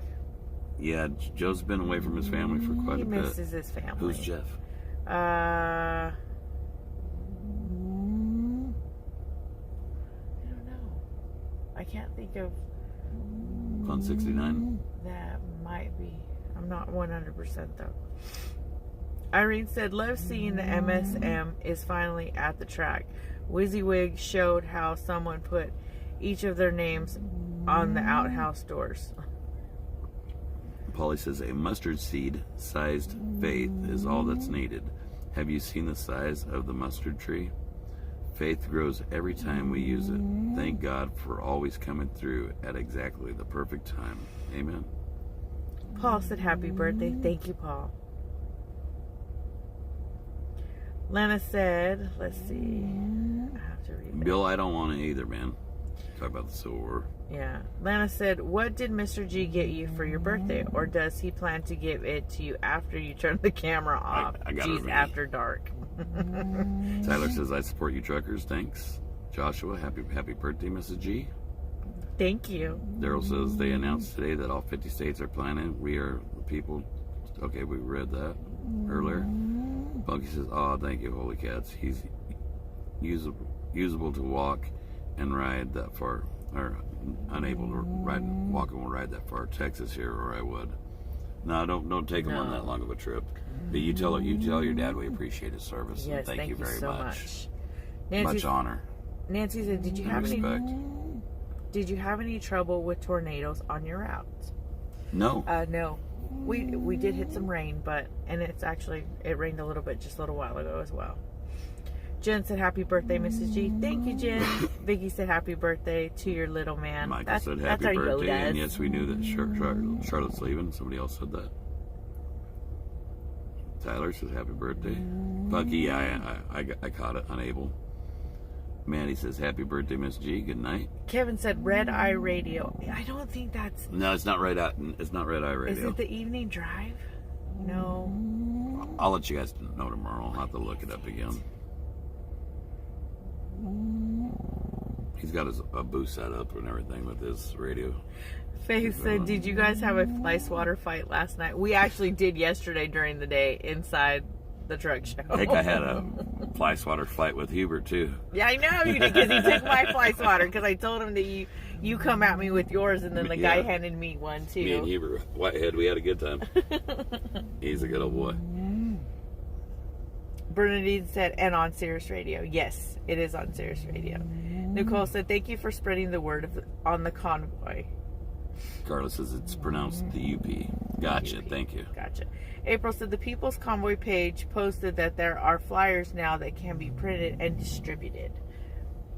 Yeah, Joe's been away from his family for quite a bit.
He misses his family.
Who's Jeff?
I don't know. I can't think of...
On 69?
That might be. I'm not 100% though. Irene said, love seeing the MSM is finally at the track. WYSIWYG showed how someone put each of their names on the outhouse doors.
Polly says, a mustard seed sized faith is all that's needed. Have you seen the size of the mustard tree? Faith grows every time we use it. Thank God for always coming through at exactly the perfect time. Amen.
Paul said, happy birthday. Thank you, Paul. Lana said, let's see. I have to read that.
Bill, I don't want to either, man. Talk about the Civil War.
Yeah. Lana said, what did Mr. G get you for your birthday? Or does he plan to give it to you after you turn the camera off?
I got
G's
it,
after dark.
Tyler says, I support you truckers. Thanks. Joshua, happy birthday, Mrs. G.
Thank you.
Daryl says, they announced today that all 50 states are planning. We are the people. Okay, we read that earlier. Bunky says, oh, thank you, Holy Cats. He's usable to walk and ride that far, or unable to walk and ride that far. Texas here, or I would. No, don't take him on that long of a trip. But you tell your dad we appreciate his service.
Yes,
and thank you very
so
much.
Nancy,
Much honor.
Nancy said, did you have
respect.
Did you have any trouble with tornadoes on your route?
No.
No. We did hit some rain, and it rained a little bit just a little while ago as well. Jen said, happy birthday, Mrs. G. Thank you, Jen. Vicky said, happy birthday to your little man.
Michael said, happy birthday. And yes, we knew that Charlotte's leaving. Somebody else said that. Tyler says, happy birthday. Bucky, I caught it, unable. Mandy says, happy birthday, Miss G. Good night.
Kevin said, Red Eye Radio. I don't think that's...
No, it's not Red Eye. It's not Red Eye Radio.
Is it the Evening Drive? No.
I'll let you guys know tomorrow. I'll have to look it up again. He's got a booth set up and everything with his radio.
Faye said, did you guys have a fly swatter fight last night? We actually did yesterday during the day inside the truck show.
I think I had a fly swatter fight with Hubert too.
Yeah, I know you did, because he took my fly swatter, because I told him that you come at me with yours, and then the guy handed me one too.
Me and Hubert Whitehead, we had a good time. He's a good old boy.
Bernadine said, and on Sirius Radio. Yes, it is on Sirius Radio. Nicole said, thank you for spreading the word on the convoy.
Carla says it's pronounced the UP. Gotcha,
UP.
Thank you.
Gotcha. April said, the People's Convoy page posted that there are flyers now that can be printed and distributed.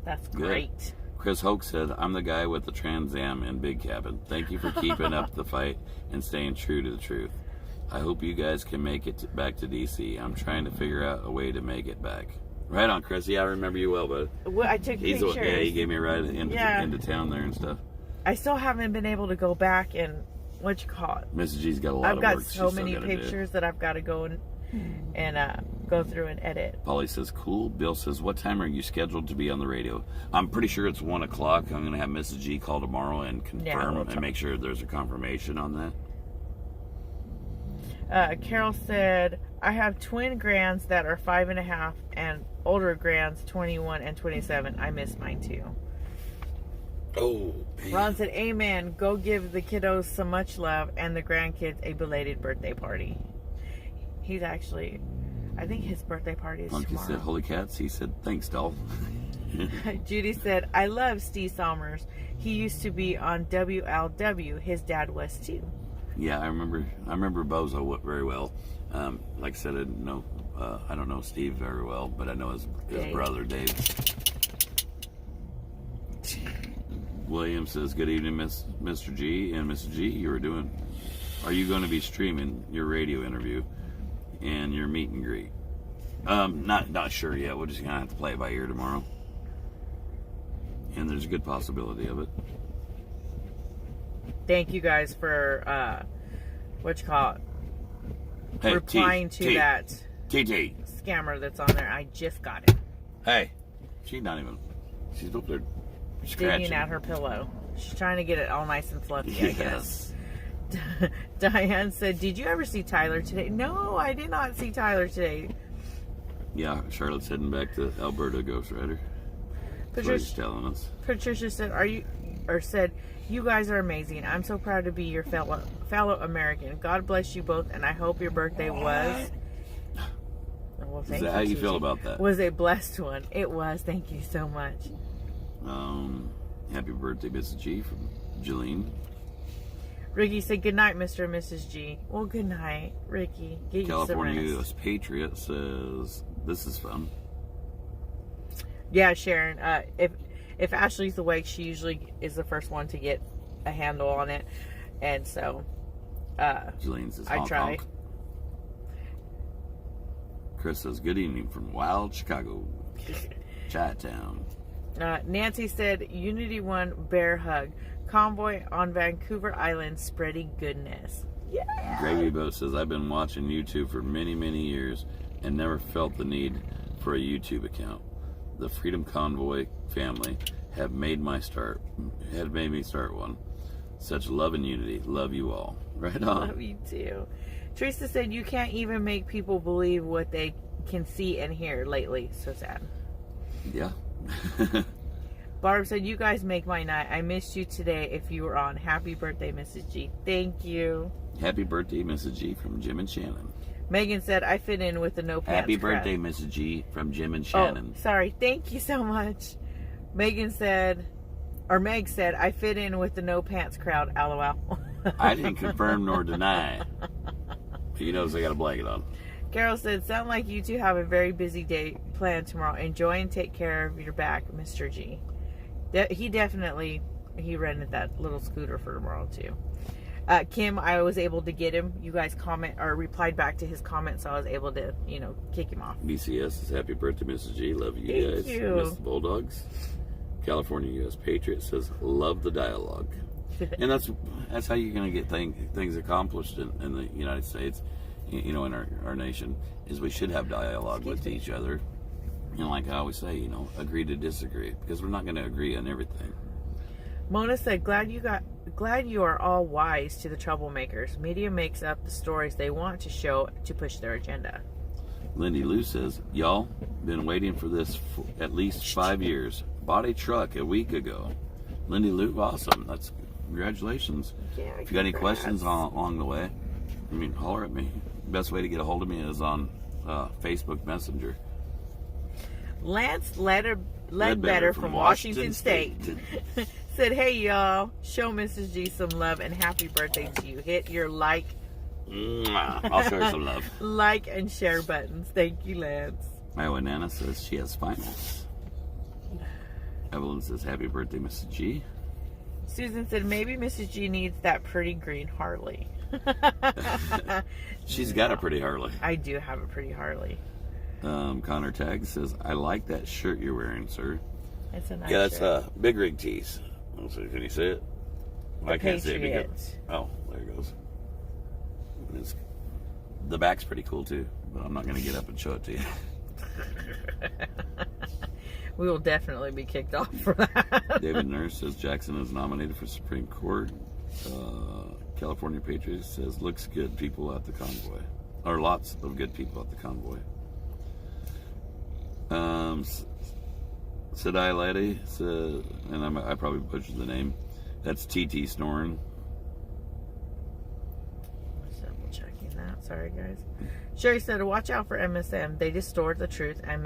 That's great.
Good. Chris Hoke said, I'm the guy with the Trans Am and Big Cabin. Thank you for keeping up the fight and staying true to the truth. I hope you guys can make it back to DC. I'm trying to figure out a way to make it back. Right on, Chris. Yeah, I remember you well, bud.
Well, I took pictures.
Yeah, he gave me a ride into town there and stuff.
I still haven't been able to go back and, what you call it?
Mrs. G's got a lot of work.
I've got so many pictures that I've got to go and go through and edit.
Polly says, cool. Bill says, what time are you scheduled to be on the radio? I'm pretty sure it's 1 o'clock. I'm going to have Mrs. G call tomorrow and confirm and make sure there's a confirmation on that.
Carol said, I have twin grands that are 5.5 and older grands 21 and 27. I miss mine too.
Oh, man.
Ron said, amen. Go give the kiddos so much love and the grandkids a belated birthday party. He's actually, I think his birthday party is
Monkey
tomorrow.
said, holy cats. He said, thanks, doll.
Judy said, I love Steve Somers. He used to be on WLW. His dad was too.
Yeah, I remember Bozo very well. Like I said, I don't know Steve very well, but I know his brother Dave. William says, good evening, Mr. G and Mrs. G. Are you going to be streaming your radio interview and your meet and greet? Not sure yet. We're just gonna have to play it by ear tomorrow, and there's a good possibility of it.
Thank you guys for replying to that
TT
scammer that's on there. I just got it.
Hey, she's up there scratching.
Digging at her pillow. She's trying to get it all nice and fluffy, I guess.
Yes.
Diane said, did you ever see Tyler today? No, I did not see Tyler today.
Yeah, Charlotte's heading back to Alberta Ghost Rider. That's what he's telling us.
Patricia said, you guys are amazing. I'm so proud to be your fellow American. God bless you both, and I hope your birthday was Well,
Is
thank
that
you,
how you
TJ.
feel about that?
Was a blessed one. It was. Thank you so much.
Happy birthday, Mrs. G from Jillian.
Ricky said, good night, Mr. and Mrs. G. Well, good night, Ricky. Get
California
you some
U.S.
rest.
Patriot says, this is fun.
Yeah, Sharon. If Ashley's awake, she usually is the first one to get a handle on it. And so,
Jillian says, honk,
I try.
honk. Chris says, good evening from Wild Chicago, Chi-Town.
Nancy said, Unity 1 bear hug. Convoy on Vancouver Island spreading goodness. Yeah.
Gravy Boat says, I've been watching YouTube for many, many years and never felt the need for a YouTube account. The Freedom Convoy family have made me start one. Such love and unity. Love you all. Right on.
Love you too. Teresa said, you can't even make people believe what they can see and hear lately. So sad.
Yeah.
Barb said, you guys make my night. I missed you today if you were on. Happy birthday, Mrs. G. Thank you.
Happy birthday, Mrs. G from Jim and Shannon.
Megan said, I fit in with the no pants
Happy
crowd.
birthday, Mrs. G from Jim and Shannon.
Oh, sorry. Thank you so much. Meg said, I fit in with the no pants crowd. LOL.
I didn't confirm nor deny. He knows I got a blanket on.
Carol said, sound like you two have a very busy day planned tomorrow. Enjoy and take care of your back, Mr. G. He rented that little scooter for tomorrow too. Kim, I was able to get him. You guys replied back to his comment, so I was able to, kick him off.
BCS says, happy birthday, Mrs. G. Love you
Thank
guys.
you.
Miss the Bulldogs. California U.S. Patriot says, love the dialogue. And that's how you're going to get things accomplished in the United States, in our nation, is we should have dialogue with each other. Like I always say, agree to disagree, because we're not going to agree on everything.
Mona said, glad you are all wise to the troublemakers. Media makes up the stories they want to show to push their agenda.
Lindy Lou says, y'all been waiting for this for at least 5 years. Bought a truck a week ago. Lindy Lou, awesome. That's congratulations.
Yeah,
if you got any questions along the way, holler at me. Best way to get a hold of me is on Facebook Messenger.
Lance Ledbetter from Washington State said, hey y'all, show Mrs. G some love and happy birthday to you. Hit your like.
I'll share some love.
Like and share buttons. Thank you, Lance.
Iowa Nana says she has finals. Evelyn says, happy birthday, Mrs. G.
Susan said, maybe Mrs. G needs that pretty green Harley.
She's got a pretty Harley.
I do have a pretty Harley.
Connor Tag says, I like that shirt you're wearing, sir.
It's a nice
shirt.
That's
Big Rig Tees. Can you see it? I can't see it
Patriot.
because... Oh, there it goes. The back's pretty cool, too. But I'm not going to get up and show it to you.
We will definitely be kicked off for that.
David Nurse says, Jackson is nominated for Supreme Court. California Patriot says, looks good, people at the convoy. Or lots of good people at the convoy. Sadai Lady says, and I probably butchered the name. That's TT Snoring.
Double checking that. Sorry, guys. Sherry said, watch out for MSM. They distort the truth and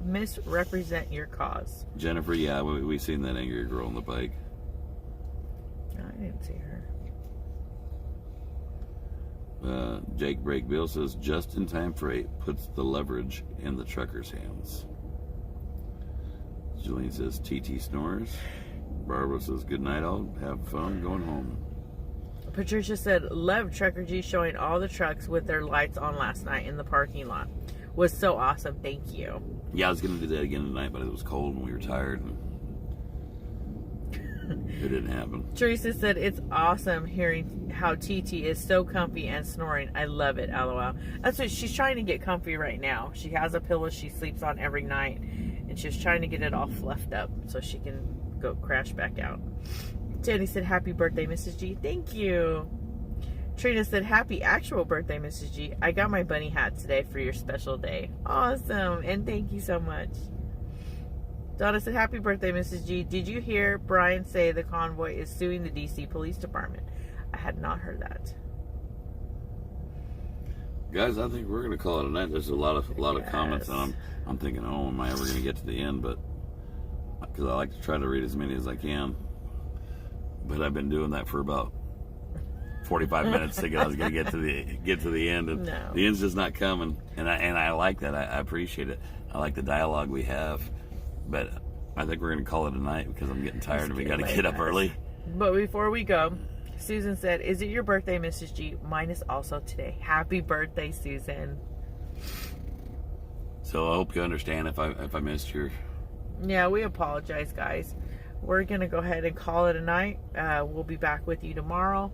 misrepresent your cause.
Jennifer, yeah, we seen that angry girl on the bike.
No, I didn't see her.
Jake Breakbill says, just-in-time freight puts the leverage in the trucker's hands. Julian says, TT snores. Barbara says, good night, all. Have fun going home.
Patricia said, love Trucker G showing all the trucks with their lights on last night in the parking lot. Was so awesome. Thank you.
Yeah, I was going to do that again tonight, but it was cold and we were tired. And it didn't happen.
Teresa said, it's awesome hearing how TT is so comfy and snoring. I love it, LOL. That's what she's trying to get comfy right now. She has a pillow she sleeps on every night, and she's trying to get it all fluffed up so she can go crash back out. Jenny said, happy birthday, Mrs. G. Thank you. Trina said, happy actual birthday, Mrs. G. I got my bunny hat today for your special day. Awesome, and thank you so much. Donna said, happy birthday, Mrs. G. Did you hear Brian say the convoy is suing the DC Police Department? I had not heard that.
Guys, I think we're gonna call it a night. There's a lot of comments, and I'm thinking, oh, am I ever gonna get to the end? But because I like to try to read as many as I can. But I've been doing that for about 45 minutes, thinking I was gonna get to the end, and the end's just not coming. And I like that. I appreciate it. I like the dialogue we have. But I think we're gonna call it a night because I'm getting tired and we gotta get up early.
But before we go, Susan said, "Is it your birthday, Mrs. G? Mine is also today. Happy birthday, Susan."
So I hope you understand if I missed your.
Yeah, we apologize, guys. We're gonna go ahead and call it a night. We'll be back with you tomorrow.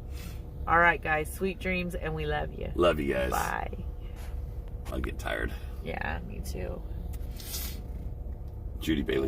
All right, guys. Sweet dreams, and we love you.
Love you guys.
Bye.
I'll get tired.
Yeah, me too.
Judy Bailey.